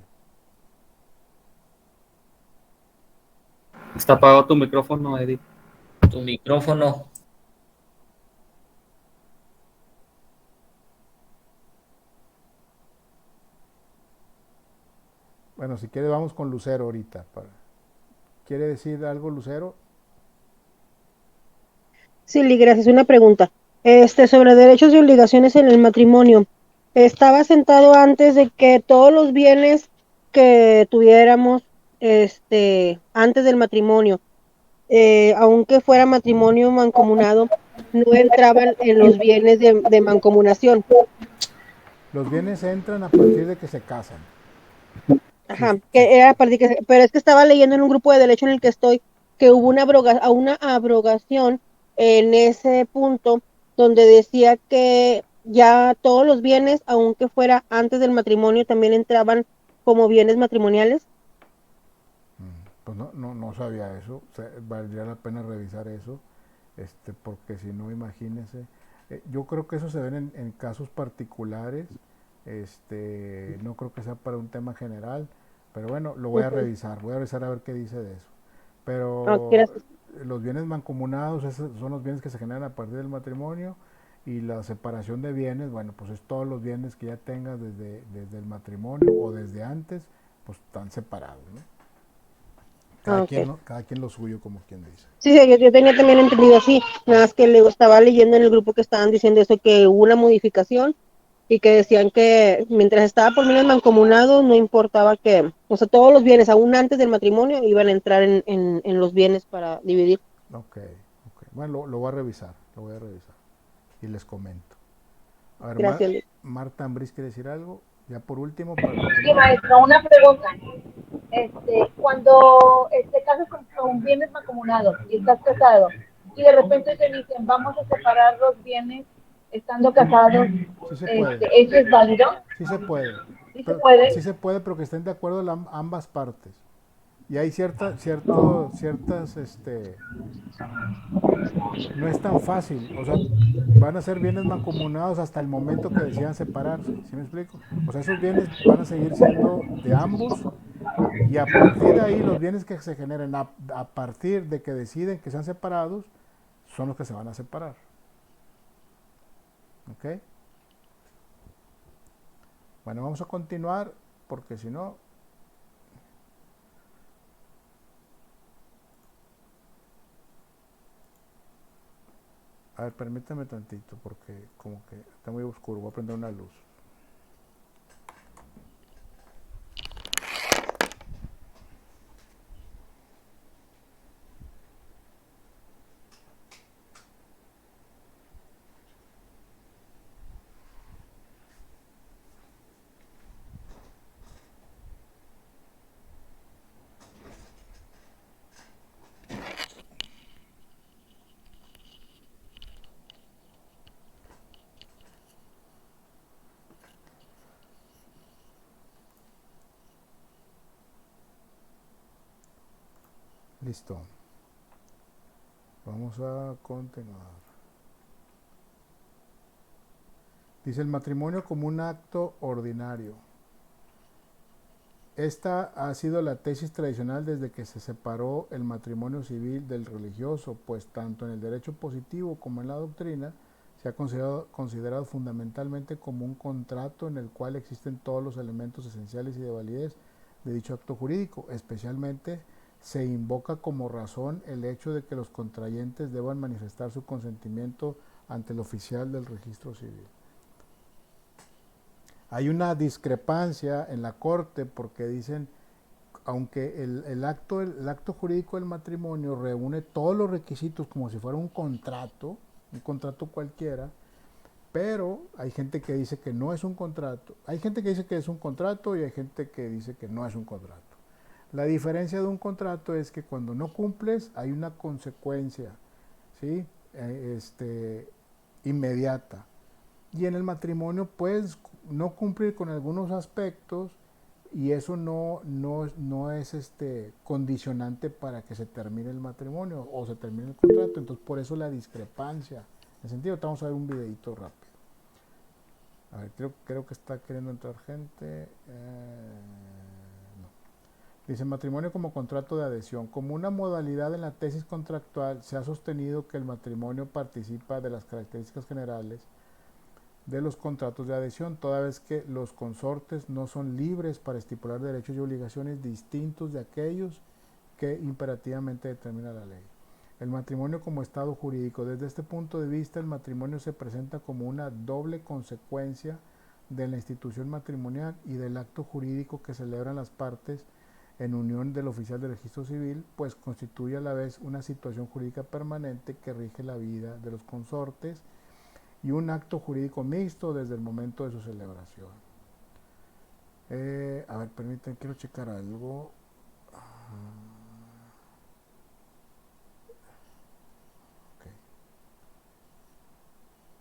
Está apagado tu micrófono, Edith. Tu micrófono. Bueno, si quiere vamos con Lucero ahorita. ¿Quiere decir algo, Lucero? Sí, Lee, gracias. Una pregunta. Sobre derechos y obligaciones en el matrimonio. Estaba sentado antes de que todos los bienes que tuviéramos, antes del matrimonio, aunque fuera matrimonio mancomunado, no entraban en los bienes de mancomunación. Los bienes entran a partir de que se casan. Sí, Ajá, sí, que era para que, pero es que estaba leyendo en un grupo de derecho en el que estoy que hubo una abrogación en ese punto donde decía que ya todos los bienes, aunque fuera antes del matrimonio, también entraban como bienes matrimoniales. pues no sabía eso. O sea, valdría la pena revisar eso, porque si no, imagínese. Yo creo que eso se ven en casos particulares. No creo que sea para un tema general, pero bueno, lo voy a Ujú. revisar. Voy a revisar a ver qué dice de eso. Ok, Pero gracias. los bienes mancomunados esos son los bienes que se generan a partir del matrimonio, y la separación de bienes, bueno, pues es todos los bienes que ya tengas desde el matrimonio o desde antes, pues están separados, ¿no? Ah, ok. Cada quien lo suyo, como quien dice. Sí, sí, yo tenía también entendido así, nada más que luego estaba leyendo en el grupo que estaban diciendo eso, que hubo una modificación y que decían que mientras estaba por bienes mancomunados, no importaba que, o sea, todos los bienes, aún antes del matrimonio, iban a entrar en los bienes para dividir. Ok, ok. Bueno, lo voy a revisar, lo voy a revisar y les comento. A ver, Gracias, Luis. Marta Ambris quiere decir algo. Ya por último, para Sí, continuar. maestra, una pregunta. Cuando te casas con bienes mancomunados y estás casado y de repente te dicen vamos a separar los bienes estando casados, Sí se puede, ¿eso es válido? sí se puede. ¿Sí se Pero, puede? sí se puede, pero que estén de acuerdo ambas partes. Y hay ciertas, no es tan fácil. O sea, van a ser bienes mancomunados hasta el momento que decidan separarse. ¿Sí me explico? O sea, esos bienes van a seguir siendo de ambos, y a partir de ahí los bienes que se generen a partir de que deciden que sean separados son los que se van a separar. ¿Ok? Bueno, vamos a continuar porque si no... A ver, permítame tantito porque como que está muy oscuro. Voy a prender una luz. Listo. Vamos a continuar. Dice el matrimonio como un acto ordinario. Esta ha sido la tesis tradicional desde que se separó el matrimonio civil del religioso, pues tanto en el derecho positivo como en la doctrina se ha considerado fundamentalmente como un contrato en el cual existen todos los elementos esenciales y de validez de dicho acto jurídico. Especialmente se invoca como razón el hecho de que los contrayentes deban manifestar su consentimiento ante el oficial del registro civil. Hay una discrepancia en la Corte porque dicen, aunque el acto jurídico del matrimonio reúne todos los requisitos como si fuera un contrato cualquiera, pero hay gente que dice que no es un contrato. Hay gente que dice que es un contrato y hay gente que dice que no es un contrato. La diferencia de un contrato es que cuando no cumples hay una consecuencia, ¿sí? Inmediata. y en el matrimonio puedes no cumplir con algunos aspectos y eso no es condicionante para que se termine el matrimonio o se termine el contrato. Entonces, por eso la discrepancia. En ese sentido, vamos a ver un videito rápido. A ver, creo que está queriendo entrar gente. No. Dice, matrimonio como contrato de adhesión. Como una modalidad en la tesis contractual, se ha sostenido que el matrimonio participa de las características generales de los contratos de adhesión, toda vez que los consortes no son libres para estipular derechos y obligaciones distintos de aquellos que imperativamente determina la ley. El matrimonio como estado jurídico. Desde este punto de vista, el matrimonio se presenta como una doble consecuencia de la institución matrimonial y del acto jurídico que celebran las partes en unión del oficial de registro civil, pues constituye a la vez una situación jurídica permanente que rige la vida de los consortes y un acto jurídico mixto desde el momento de su celebración. A ver, permítanme, quiero checar algo. Okay.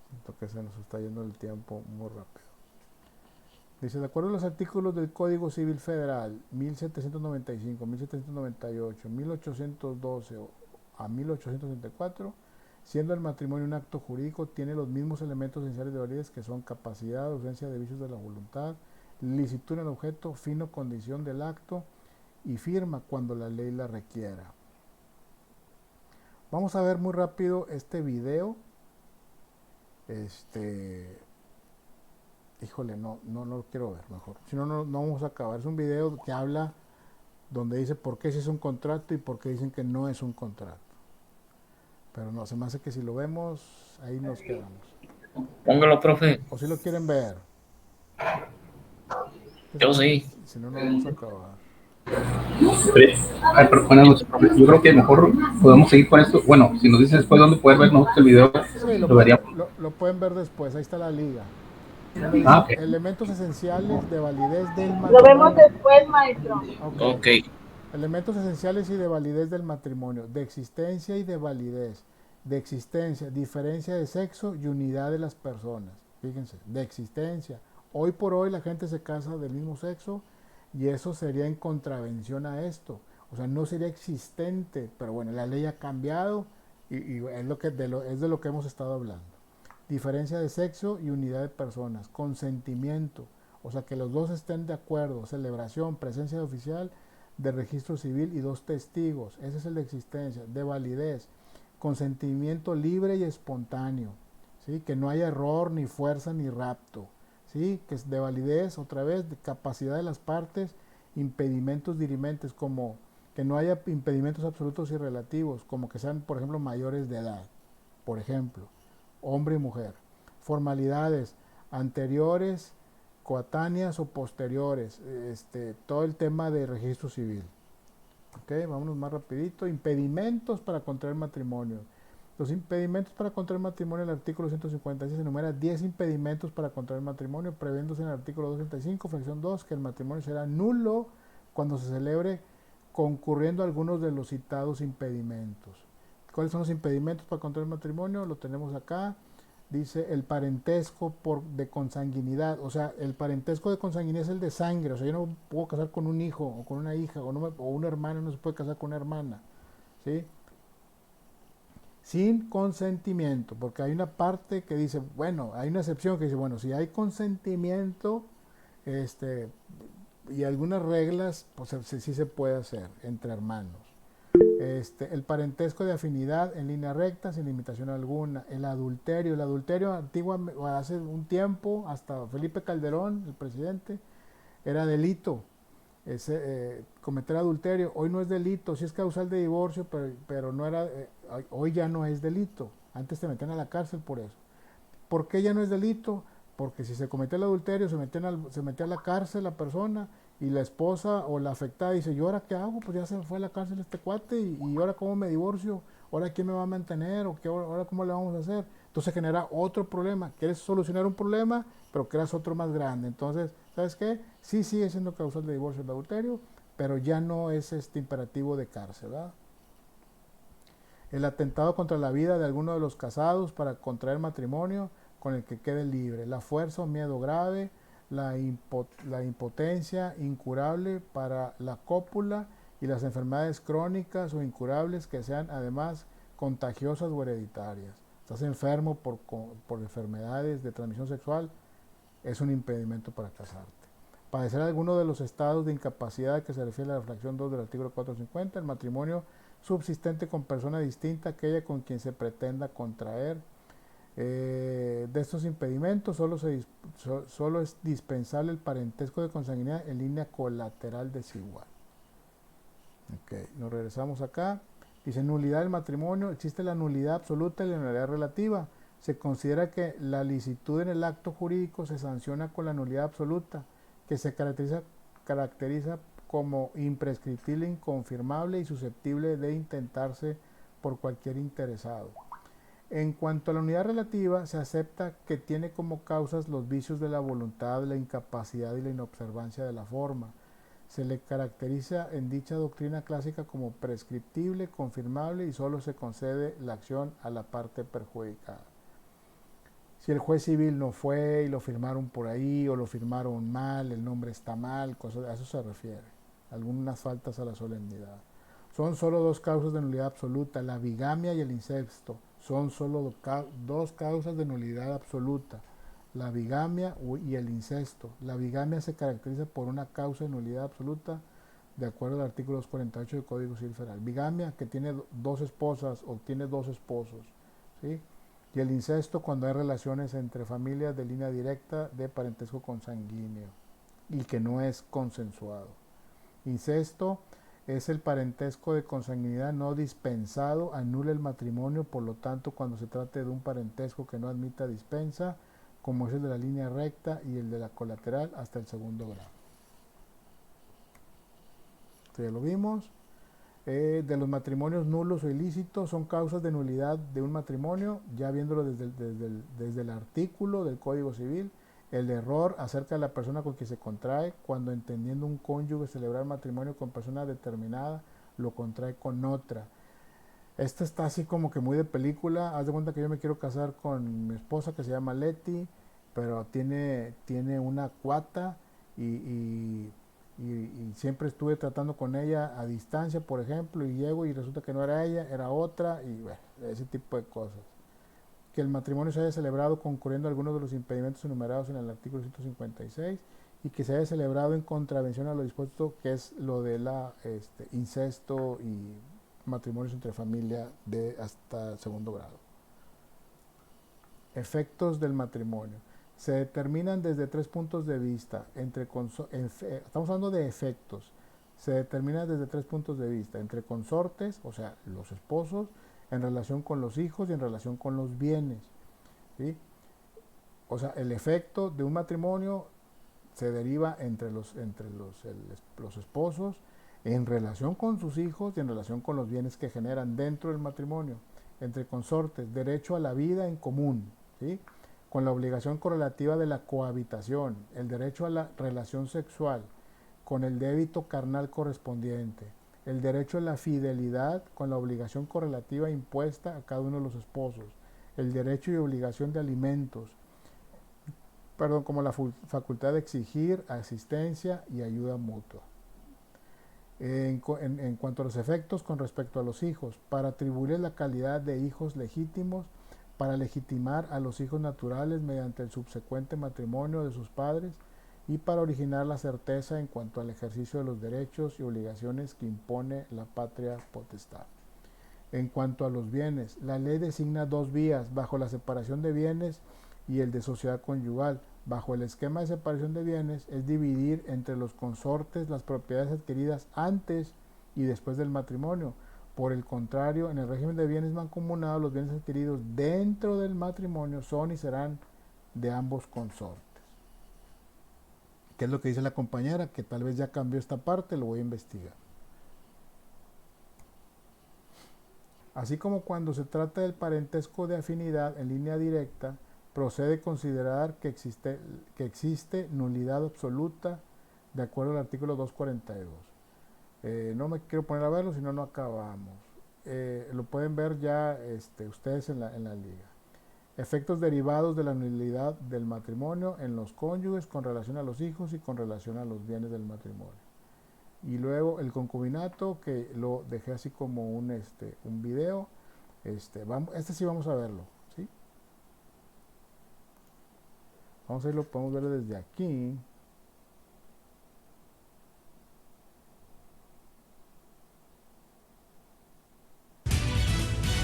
Siento que se nos está yendo el tiempo muy rápido. Dice, de acuerdo a los artículos del Código Civil Federal 1795, 1798, 1812 a 1864, siendo el matrimonio un acto jurídico, tiene los mismos elementos esenciales de validez que son capacidad, ausencia de vicios de la voluntad, licitud en el objeto, fin o condición del acto y firma cuando la ley la requiera. Vamos a ver muy rápido este video. Híjole, no lo quiero ver mejor. Si no, no vamos a acabar. Es un video que habla donde dice por qué sí es un contrato y por qué dicen que no es un contrato. Pero no, se me hace que si lo vemos, ahí nos quedamos. Póngalo, profe. O si lo quieren ver. Yo sí. Si no, no vamos a acabar. Pero buenas noches, profe. Yo creo que mejor podemos seguir con esto. Bueno, si nos dices después dónde poder ver nosotros el video, Sí, lo veríamos. lo pueden ver después. Ahí está la liga. Okay. Elementos esenciales de validez del matrimonio. Lo vemos después, maestro. Ok. Elementos esenciales y de validez del matrimonio. De existencia y de validez. De existencia, diferencia de sexo y unidad de las personas. Fíjense, de existencia. Hoy por hoy la gente se casa del mismo sexo y eso sería en contravención a esto. O sea, no sería existente, pero bueno, la ley ha cambiado y es, es de lo que hemos estado hablando. Diferencia de sexo y unidad de personas, consentimiento, o sea que los dos estén de acuerdo, celebración, presencia de oficial de registro civil y 2 testigos, ese es el de existencia, de validez, consentimiento libre y espontáneo, ¿sí? Que no haya error, ni fuerza, ni rapto, ¿sí? Que es de validez, otra vez, de capacidad de las partes, impedimentos dirimentes, como que no haya impedimentos absolutos y relativos, como que sean, por ejemplo, mayores de edad, por ejemplo, hombre y mujer. Formalidades anteriores, coetáneas o posteriores, todo el tema de registro civil. Ok, vámonos más rapidito. Impedimentos para contraer matrimonio. Los impedimentos para contraer matrimonio, el artículo 156 enumera 10 impedimentos para contraer matrimonio, previéndose en el artículo 235, fracción 2, que el matrimonio será nulo cuando se celebre concurriendo algunos de los citados impedimentos. ¿Cuáles son los impedimentos para contraer matrimonio? Lo tenemos acá. Dice el parentesco de consanguinidad. O sea, el parentesco de consanguinidad es el de sangre. O sea, yo no puedo casar con un hijo o con una hija o un hermano no se puede casar con una hermana. ¿Sí? Sin consentimiento, porque hay una parte que dice, bueno, hay una excepción que dice, bueno, si hay consentimiento y algunas reglas, pues sí se puede hacer entre hermanos. El parentesco de afinidad en línea recta, sin limitación alguna. El adulterio antiguamente, hace un tiempo, hasta Felipe Calderón, el presidente, era delito. Cometer adulterio, hoy no es delito, sí es causal de divorcio, pero no era, hoy ya no es delito. Antes te metían a la cárcel por eso. ¿Por qué ya no es delito? Porque si se comete el adulterio, se metía a la cárcel la persona y la esposa o la afectada dice, ¿yo ahora qué hago? Pues ya se fue a la cárcel este cuate y ahora cómo me divorcio, ahora quién me va a mantener o ahora cómo le vamos a hacer. Entonces genera otro problema. Quieres solucionar un problema, pero creas otro más grande. Entonces, ¿sabes qué? Sí sigue siendo causal de divorcio el adulterio, pero ya no es imperativo de cárcel, ¿verdad? El atentado contra la vida de alguno de los casados para contraer matrimonio con el que quede libre, la fuerza o miedo grave, la impotencia incurable para la cópula y las enfermedades crónicas o incurables que sean además contagiosas o hereditarias. Estás enfermo por enfermedades de transmisión sexual, es un impedimento para casarte. Padecer alguno de los estados de incapacidad que se refiere a la fracción 2 del artículo 450, el matrimonio subsistente con persona distinta a aquella con quien se pretenda contraer. De estos impedimentos solo es dispensable el parentesco de consanguinidad en línea colateral desigual. Ok, nos regresamos acá. Dice nulidad del matrimonio. Existe la nulidad absoluta y la nulidad relativa. Se considera que la licitud en el acto jurídico se sanciona con la nulidad absoluta, que se caracteriza como imprescriptible, inconfirmable y susceptible de intentarse por cualquier interesado. En cuanto a la unidad relativa, se acepta que tiene como causas los vicios de la voluntad, la incapacidad y la inobservancia de la forma. Se le caracteriza en dicha doctrina clásica como prescriptible, confirmable y solo se concede la acción a la parte perjudicada. Si el juez civil no fue y lo firmaron por ahí o lo firmaron mal, el nombre está mal, a eso se refiere. Algunas faltas a la solemnidad. Son solo dos causas de nulidad absoluta, la bigamia y el incesto. Son solo dos causas de nulidad absoluta, la bigamia y el incesto. La bigamia se caracteriza por una causa de nulidad absoluta de acuerdo al artículo 248 del Código Civil Federal. Bigamia que tiene dos esposas o tiene dos esposos, ¿sí? Y el incesto cuando hay relaciones entre familias de línea directa de parentesco consanguíneo y que no es consensuado. Incesto es el parentesco de consanguinidad no dispensado, anula el matrimonio, por lo tanto cuando se trate de un parentesco que no admita dispensa, como es el de la línea recta y el de la colateral hasta el segundo grado. Esto ya lo vimos. De los matrimonios nulos o ilícitos son causas de nulidad de un matrimonio, ya viéndolo desde el artículo del Código Civil, el error acerca de la persona con quien se contrae, cuando entendiendo un cónyuge celebrar matrimonio con persona determinada, lo contrae con otra. Esta está así como que muy de película. Haz de cuenta que yo me quiero casar con mi esposa que se llama Leti, pero tiene una cuata y siempre estuve tratando con ella a distancia, por ejemplo, y llego y resulta que no era ella, era otra, y bueno, ese tipo de cosas. Que el matrimonio se haya celebrado concurriendo a algunos de los impedimentos enumerados en el artículo 156 y que se haya celebrado en contravención a lo dispuesto, que es lo de la incesto y matrimonios entre familia de hasta segundo grado. Efectos del matrimonio. Se determinan desde tres puntos de vista. Estamos hablando de efectos. Se determinan desde tres puntos de vista. Entre consortes, o sea, los esposos, en relación con los hijos y en relación con los bienes. ¿Sí? O sea, el efecto de un matrimonio se deriva entre los esposos en relación con sus hijos y en relación con los bienes que generan dentro del matrimonio. Entre consortes, derecho a la vida en común, ¿sí? Con la obligación correlativa de la cohabitación, el derecho a la relación sexual, con el débito carnal correspondiente, el derecho a la fidelidad con la obligación correlativa impuesta a cada uno de los esposos, el derecho y obligación de alimentos, como la facultad de exigir asistencia y ayuda mutua. En cuanto a los efectos con respecto a los hijos, para atribuir la calidad de hijos legítimos, para legitimar a los hijos naturales mediante el subsecuente matrimonio de sus padres y para originar la certeza en cuanto al ejercicio de los derechos y obligaciones que impone la patria potestad. En cuanto a los bienes, la ley designa dos vías, bajo la separación de bienes y el de sociedad conyugal. Bajo el esquema de separación de bienes es dividir entre los consortes las propiedades adquiridas antes y después del matrimonio. Por el contrario, en el régimen de bienes mancomunados, los bienes adquiridos dentro del matrimonio son y serán de ambos consortes. ¿Qué es lo que dice la compañera? Que tal vez ya cambió esta parte, lo voy a investigar. Así como cuando se trata del parentesco de afinidad en línea directa, procede considerar que existe nulidad absoluta de acuerdo al artículo 242. No me quiero poner a verlo, si no, no acabamos. Lo pueden ver ya ustedes en la liga. efectos derivados de la nulidad del matrimonio en los cónyuges con relación a los hijos y con relación a los bienes del matrimonio. Y luego el concubinato, que lo dejé así como un video. Este sí vamos a verlo, ¿sí? Vamos a verlo, podemos verlo desde aquí.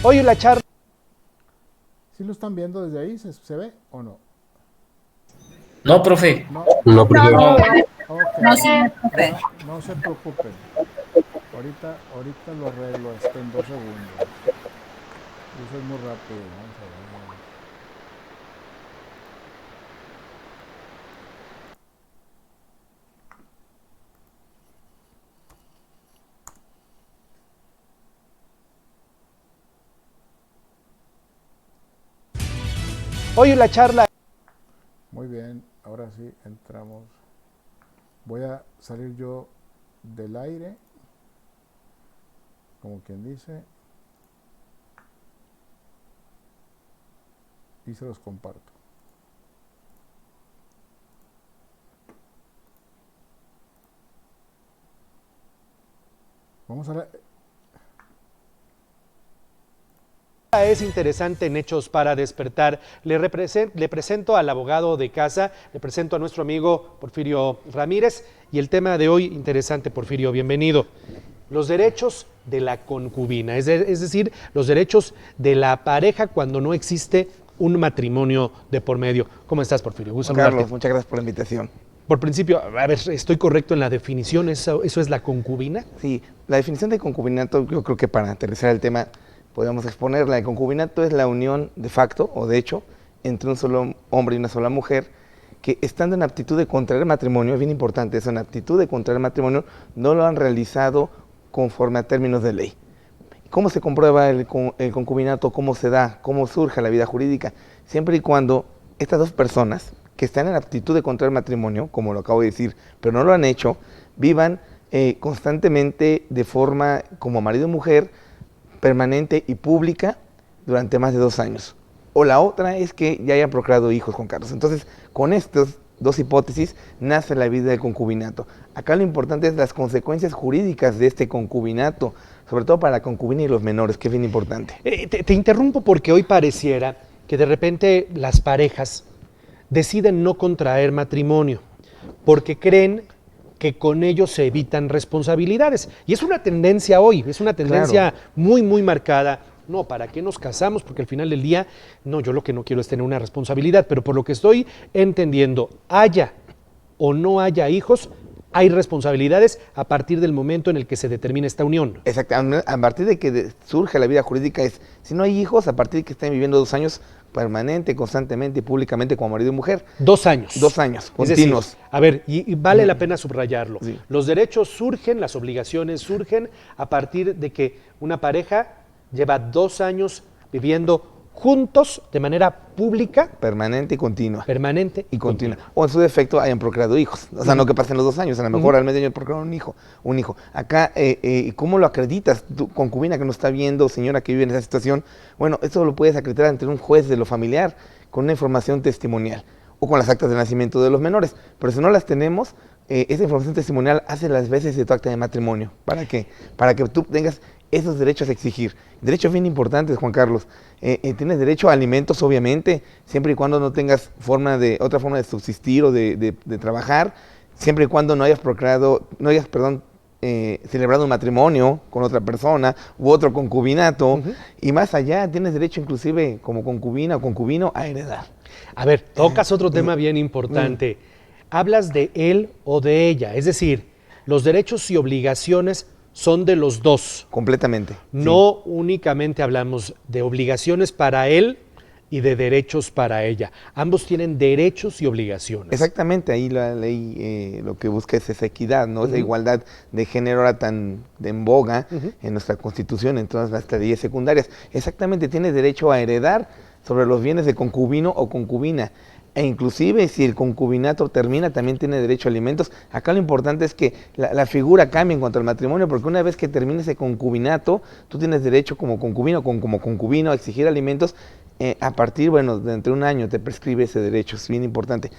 Hoy la charla. ¿Sí lo están viendo desde ahí? ¿Se ve o no? No, profe. No, No, profe. No. ok. No, sí, profe. No se preocupen. Ahorita lo arreglo en 2 segundos. Eso es muy rápido. Vamos a ver. Hoy la charla. Muy bien, ahora sí entramos. Voy a salir yo del aire, como quien dice, y se los comparto. Vamos a ver. Es interesante en Hechos para Despertar. Le presento al abogado de casa, le presento a nuestro amigo Porfirio Ramírez, y el tema de hoy interesante, Porfirio, bienvenido. Los derechos de la concubina, es decir, los derechos de la pareja cuando no existe un matrimonio de por medio. ¿Cómo estás, Porfirio? Gusto saludarte. Carlos, muchas gracias por la invitación. Por principio, a ver, ¿estoy correcto en la definición? ¿Eso es la concubina? Sí, la definición de concubinato, yo creo que para aterrizar el tema podemos exponerla. El concubinato es la unión de facto o de hecho entre un solo hombre y una sola mujer que, estando en aptitud de contraer matrimonio, es bien importante eso, en aptitud de contraer matrimonio, no lo han realizado conforme a términos de ley. ¿Cómo se comprueba el concubinato? ¿Cómo se da? ¿Cómo surge la vida jurídica? Siempre y cuando estas dos personas que están en aptitud de contraer matrimonio, como lo acabo de decir, pero no lo han hecho, vivan constantemente de forma como marido y mujer, permanente y pública durante más de 2 años. O la otra es que ya hayan procreado hijos, Juan Carlos. Entonces, con estas 2 hipótesis nace la vida del concubinato. Acá lo importante es las consecuencias jurídicas de este concubinato, sobre todo para la concubina y los menores, que es bien importante. Te interrumpo porque hoy pareciera que de repente las parejas deciden no contraer matrimonio porque creen que con ello se evitan responsabilidades. Y es una tendencia hoy, es una tendencia muy, muy marcada. No, ¿para qué nos casamos? Porque al final del día, no, yo lo que no quiero es tener una responsabilidad, pero por lo que estoy entendiendo, haya o no haya hijos, hay responsabilidades a partir del momento en el que se determina esta unión. Exactamente, a partir de que surge la vida jurídica si no hay hijos, a partir de que estén viviendo 2 años permanente, constantemente y públicamente como marido y mujer. 2 años. 2 años, continuos. Es decir, a ver, y vale la pena subrayarlo. Sí. Los derechos surgen, las obligaciones surgen a partir de que una pareja lleva 2 años viviendo juntos de manera pública. Permanente y continua. Permanente y continua. O en su defecto hayan procreado hijos. O sea, no que pasen los 2 años, a lo mejor al medio año procrearon un hijo. Acá, ¿cómo lo acreditas? Tu concubina que nos está viendo, señora que vive en esa situación, bueno, esto lo puedes acreditar ante un juez de lo familiar con una información testimonial o con las actas de nacimiento de los menores. Pero si no las tenemos, esa información testimonial hace las veces de tu acta de matrimonio. ¿Para qué? Para que tú tengas esos derechos a exigir. Derechos bien importantes, Juan Carlos. Tienes derecho a alimentos, obviamente, siempre y cuando no tengas otra forma de subsistir o de trabajar, siempre y cuando no hayas celebrado un matrimonio con otra persona u otro concubinato, y más allá tienes derecho inclusive como concubina o concubino a heredar. A ver, tocas otro tema bien importante. Hablas de él o de ella, es decir, los derechos y obligaciones son de los dos. Completamente. No únicamente hablamos de obligaciones para él y de derechos para ella. Ambos tienen derechos y obligaciones. Exactamente, ahí la ley lo que busca es esa equidad, ¿no? Esa igualdad de género ahora tan en boga en nuestra Constitución, en todas las leyes secundarias. Exactamente, tienes derecho a heredar sobre los bienes de concubino o concubina. e inclusive si el concubinato termina también tiene derecho a alimentos. Acá lo importante es que la figura cambie en cuanto al matrimonio, porque una vez que termine ese concubinato, tú tienes derecho como concubino, como concubino a exigir alimentos. A partir, bueno, de entre un año te prescribe ese derecho, es bien importante.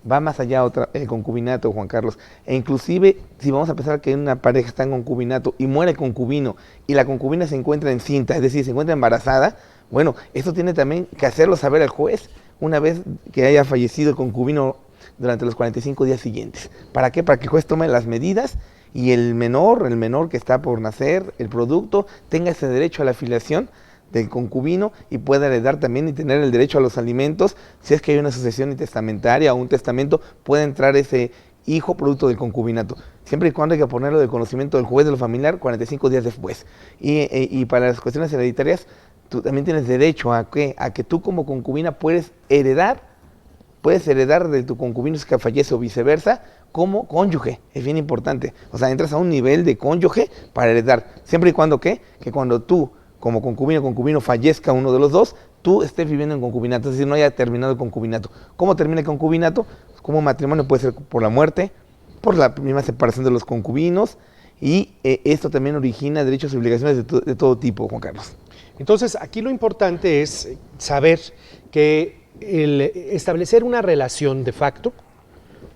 Va más allá el concubinato, Juan Carlos. E inclusive, si vamos a pensar que una pareja está en concubinato y muere el concubino y la concubina se encuentra encinta, es decir, se encuentra embarazada, bueno, eso tiene también que hacerlo saber al juez una vez que haya fallecido el concubino durante los 45 días siguientes. ¿Para qué? Para que el juez tome las medidas y el menor que está por nacer, el producto, tenga ese derecho a la filiación del concubino y pueda heredar también y tener el derecho a los alimentos. Si es que hay una sucesión intestamentaria o un testamento, puede entrar ese hijo producto del concubinato, siempre y cuando hay que ponerlo del conocimiento del juez de lo familiar 45 días después. Y para las cuestiones hereditarias, tú también tienes derecho a que tú como concubina puedes heredar de tu concubino si es que fallece o viceversa, como cónyuge. Es bien importante. O sea, entras a un nivel de cónyuge para heredar, siempre y cuando que cuando tú como concubino fallezca uno de los dos, tú estés viviendo en concubinato, es decir, no haya terminado el concubinato. ¿Cómo termina el concubinato? Como matrimonio puede ser por la muerte, por la misma separación de los concubinos, y esto también origina derechos y obligaciones de todo tipo, Juan Carlos. Entonces, aquí lo importante es saber que el establecer una relación de facto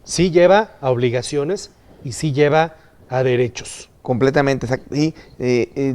sí lleva a obligaciones y sí lleva a derechos. Completamente, exacto. Y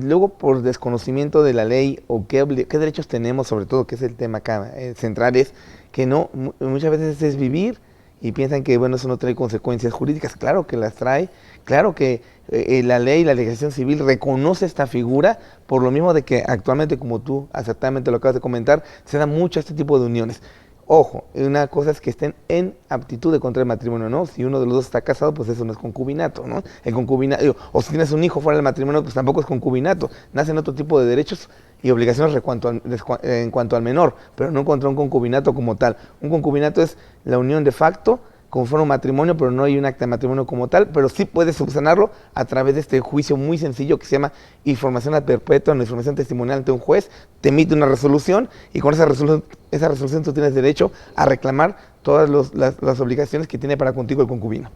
luego por desconocimiento de la ley o qué derechos tenemos, sobre todo, que es el tema acá central, es que muchas veces es vivir y piensan que bueno, eso no trae consecuencias jurídicas. Claro que las trae, claro que la ley, la legislación civil reconoce esta figura, por lo mismo de que actualmente, como tú acertadamente lo acabas de comentar, se da mucho este tipo de uniones. Ojo, una cosa es que estén en aptitud de contraer matrimonio, ¿no? Si uno de los dos está casado, pues eso no es concubinato, ¿no? El concubinato, o si tienes un hijo fuera del matrimonio, pues tampoco es concubinato. Nacen otro tipo de derechos y obligaciones en cuanto al menor, pero no contra un concubinato como tal. Un concubinato es la unión de facto conforme a un matrimonio, pero no hay un acta de matrimonio como tal, pero sí puedes subsanarlo a través de este juicio muy sencillo que se llama información ad perpetuum, información testimonial ante un juez, te emite una resolución y con esa resolución tú tienes derecho a reclamar todas las obligaciones que tiene para contigo el concubino.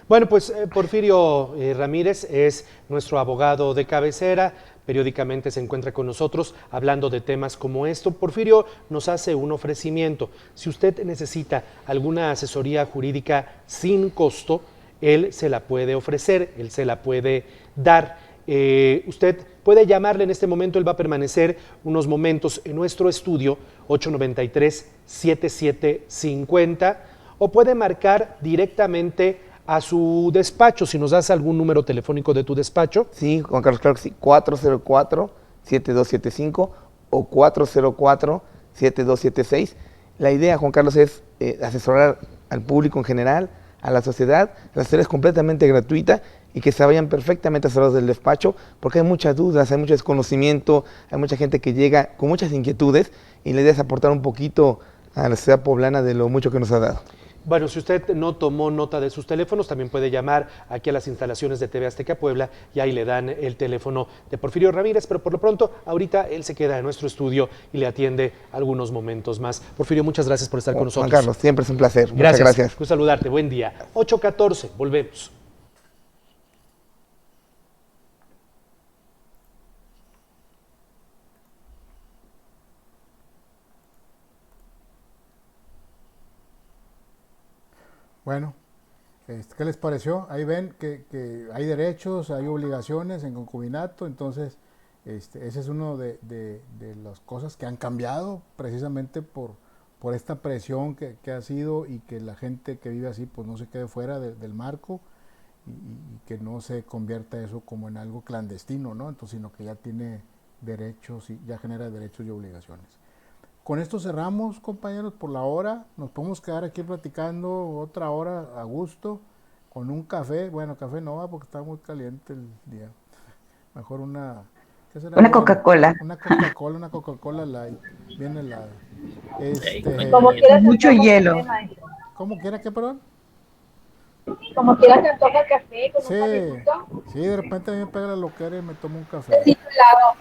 Bueno, pues Porfirio Ramírez es nuestro abogado de cabecera, periódicamente se encuentra con nosotros hablando de temas como esto. Porfirio nos hace un ofrecimiento. Si usted necesita alguna asesoría jurídica sin costo, él se la puede ofrecer, él se la puede dar. Usted puede llamarle en este momento, él va a permanecer unos momentos en nuestro estudio, 893-7750, o puede marcar directamente a su despacho, si nos das algún número telefónico de tu despacho. Sí, Juan Carlos, claro que sí, 404-7275 o 404-7276. La idea, Juan Carlos, es asesorar al público en general, a la sociedad. La asesoría es completamente gratuita y que se vayan perfectamente asesorados del despacho, porque hay muchas dudas, hay mucho desconocimiento, hay mucha gente que llega con muchas inquietudes y la idea es aportar un poquito a la sociedad poblana de lo mucho que nos ha dado. Bueno, si usted no tomó nota de sus teléfonos, también puede llamar aquí a las instalaciones de TV Azteca Puebla y ahí le dan el teléfono de Porfirio Ramírez, pero por lo pronto, ahorita él se queda en nuestro estudio y le atiende algunos momentos más. Porfirio, muchas gracias por estar con nosotros. Juan Carlos, siempre es un placer. Gracias. Muchas gracias. Un saludarte, buen día. 8:14, volvemos. Bueno, ¿qué les pareció? Ahí ven que hay derechos, hay obligaciones en concubinato, entonces ese es uno de las cosas que han cambiado precisamente por esta presión que ha sido y que la gente que vive así pues no se quede fuera del marco y que no se convierta eso como en algo clandestino, ¿no? Entonces, sino que ya tiene derechos y ya genera derechos y obligaciones. Con esto cerramos, compañeros, por la hora. Nos podemos quedar aquí platicando otra hora a gusto, con un café. Bueno, café no va porque está muy caliente el día. Mejor una... ¿qué será? Una Coca-Cola. Una Coca-Cola Light, bien helada. Como quiera, mucho hielo. ¿Cómo quiera qué, perdón? Como quiera se antoja café con Sí, un cafecito. sí, de repente a mí me pega la loquera y me tomo un café. Sí, claro.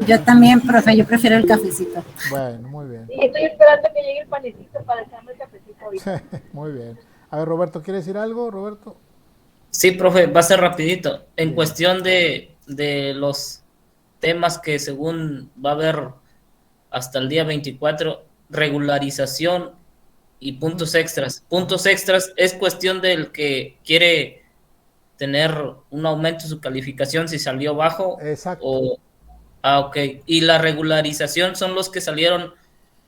Yo también, profe, yo prefiero el cafecito. Bueno, muy bien. Y estoy esperando que llegue el panecito para echarme el cafecito ahorita. Muy bien. A ver, Roberto, ¿quieres decir algo, Roberto? Sí, profe, va a ser rapidito. En cuestión de los temas que según va a haber hasta el día 24, regularización y puntos extras. Puntos extras es cuestión del que quiere tener un aumento en su calificación si salió bajo. Exacto. Ok. Y la regularización son los que salieron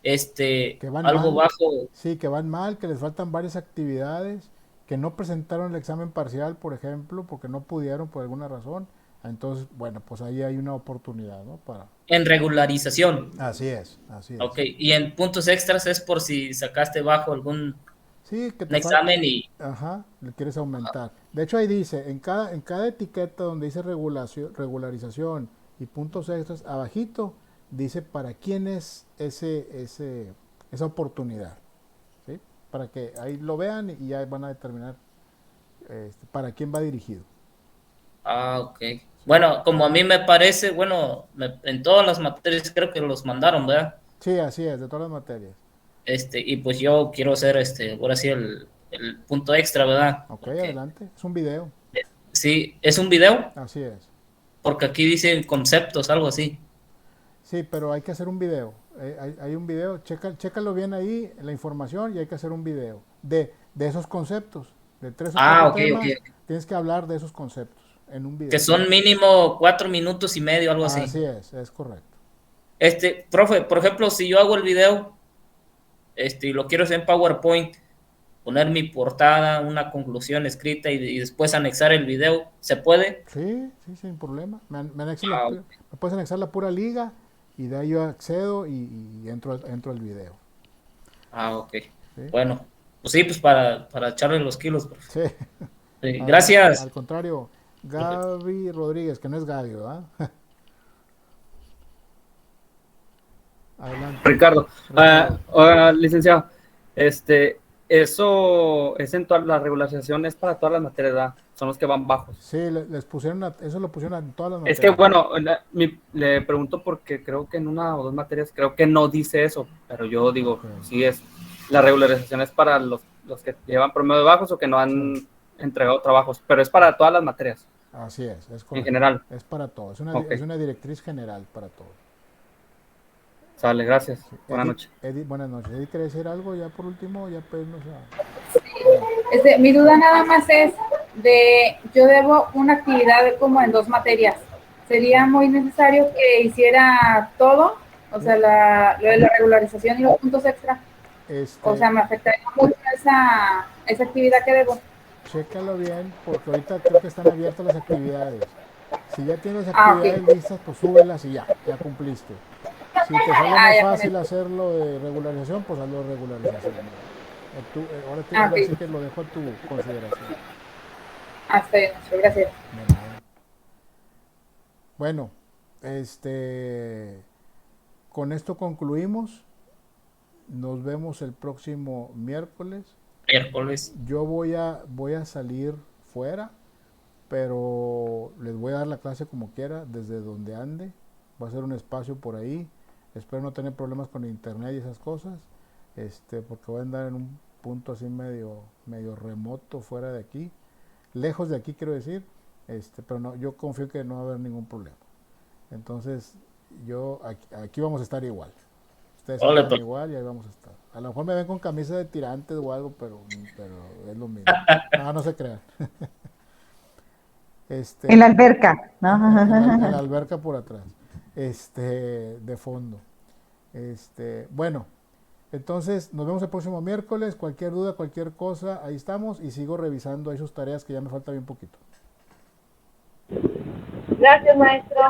Que van algo mal. bajo. Sí, que van mal, que les faltan varias actividades, que no presentaron el examen parcial, por ejemplo, porque no pudieron por alguna razón. Entonces, bueno, pues ahí hay una oportunidad, ¿no? En regularización. Así es, así es. Ok, y en puntos extras es por si sacaste bajo algún examen y... Ajá, le quieres aumentar. De hecho, ahí dice, en cada etiqueta donde dice regularización y puntos extras, abajito dice para quién es esa oportunidad, ¿sí? Para que ahí lo vean y ya van a determinar para quién va dirigido. Ok. Sí. Bueno, como a mí me parece, bueno, en todas las materias creo que los mandaron, ¿verdad? Sí, así es, de todas las materias. Y pues yo quiero hacer ahora sí el punto extra, ¿verdad? Ok, adelante, es un video. Sí, ¿es un video? Así es. Porque aquí dicen conceptos, algo así. Sí, pero hay que hacer un video. Hay un video, chécalo bien ahí, la información, y hay que hacer un video de esos conceptos. De 3 o 4 temas, tienes que hablar de esos conceptos en un video. Que son mínimo 4 minutos y medio, algo así. Así es correcto. Profe, por ejemplo, si yo hago el video y lo quiero hacer en PowerPoint, poner mi portada, una conclusión escrita y después anexar el video, ¿se puede? Sí, sin problema. Me puedes anexar la pura liga y de ahí yo accedo y entro al video. Ok. ¿Sí? Bueno, pues sí, pues para echarle los kilos, profe. Sí. Sí, gracias. Al contrario, Gaby Rodríguez, que no es Gaby, ¿verdad? Adelante. Ricardo. Licenciado, eso es en todas las regularizaciones para todas las materias, ¿verdad? Son los que van bajos. Sí, eso lo pusieron en todas las materias. Es que bueno, le pregunto porque creo que en una o dos materias creo que no dice eso, pero yo digo, sí es. La regularización es para los que llevan promedio de bajos o que no han entregado trabajos, pero es para todas las materias. Así es correcto. En general. Es para todo, es una directriz general para todo. Sale, gracias. Sí. Buenas noches. Buenas noches. ¿Eddie quiere decir algo ya por último? Ya pues, no sé. Mi duda nada más es yo debo una actividad como en 2 materias. ¿Sería muy necesario que hiciera todo? O sea, lo de la regularización y los puntos extra. O sea, me afectaría mucho esa actividad que debo. Chécalo bien, porque ahorita creo que están abiertas las actividades. Si ya tienes actividades listas, pues súbelas y ya cumpliste. Si te sale más fácil hacerlo de regularización, pues hazlo de regularización. Ahora tienes que decir que lo dejo a tu consideración. Está bien, gracias. Bueno, con esto concluimos. Nos vemos el próximo miércoles. Yo voy a salir fuera, pero les voy a dar la clase como quiera, desde donde ande. Va a ser un espacio por ahí. Espero no tener problemas con internet y esas cosas, porque voy a andar en un punto así medio remoto, fuera de aquí, lejos de aquí quiero decir, pero no, yo confío que no va a haber ningún problema. Entonces, aquí vamos a estar igual. Ustedes están igual y ahí vamos a estar. A lo mejor me ven con camisa de tirantes o algo, pero es lo mismo. No se crean. En la alberca, ¿no? En la alberca por atrás. De fondo. Bueno, entonces nos vemos el próximo miércoles. Cualquier duda, cualquier cosa, ahí estamos y sigo revisando ahí sus tareas que ya me falta bien poquito. Gracias, maestro.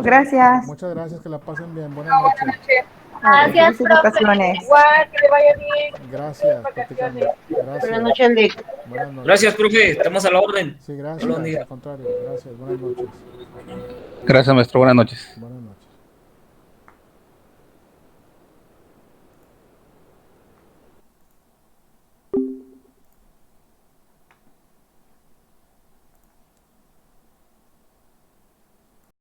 Gracias. Muchas gracias, que la pasen bien. Buenas noches. Gracias, profe. Igual, que le vaya bien. Gracias. Buenas noches, Enrique. Gracias, profe. Estamos a la orden. Sí, gracias. Al contrario, gracias. Buenas noches. Gracias, maestro. Buenas noches.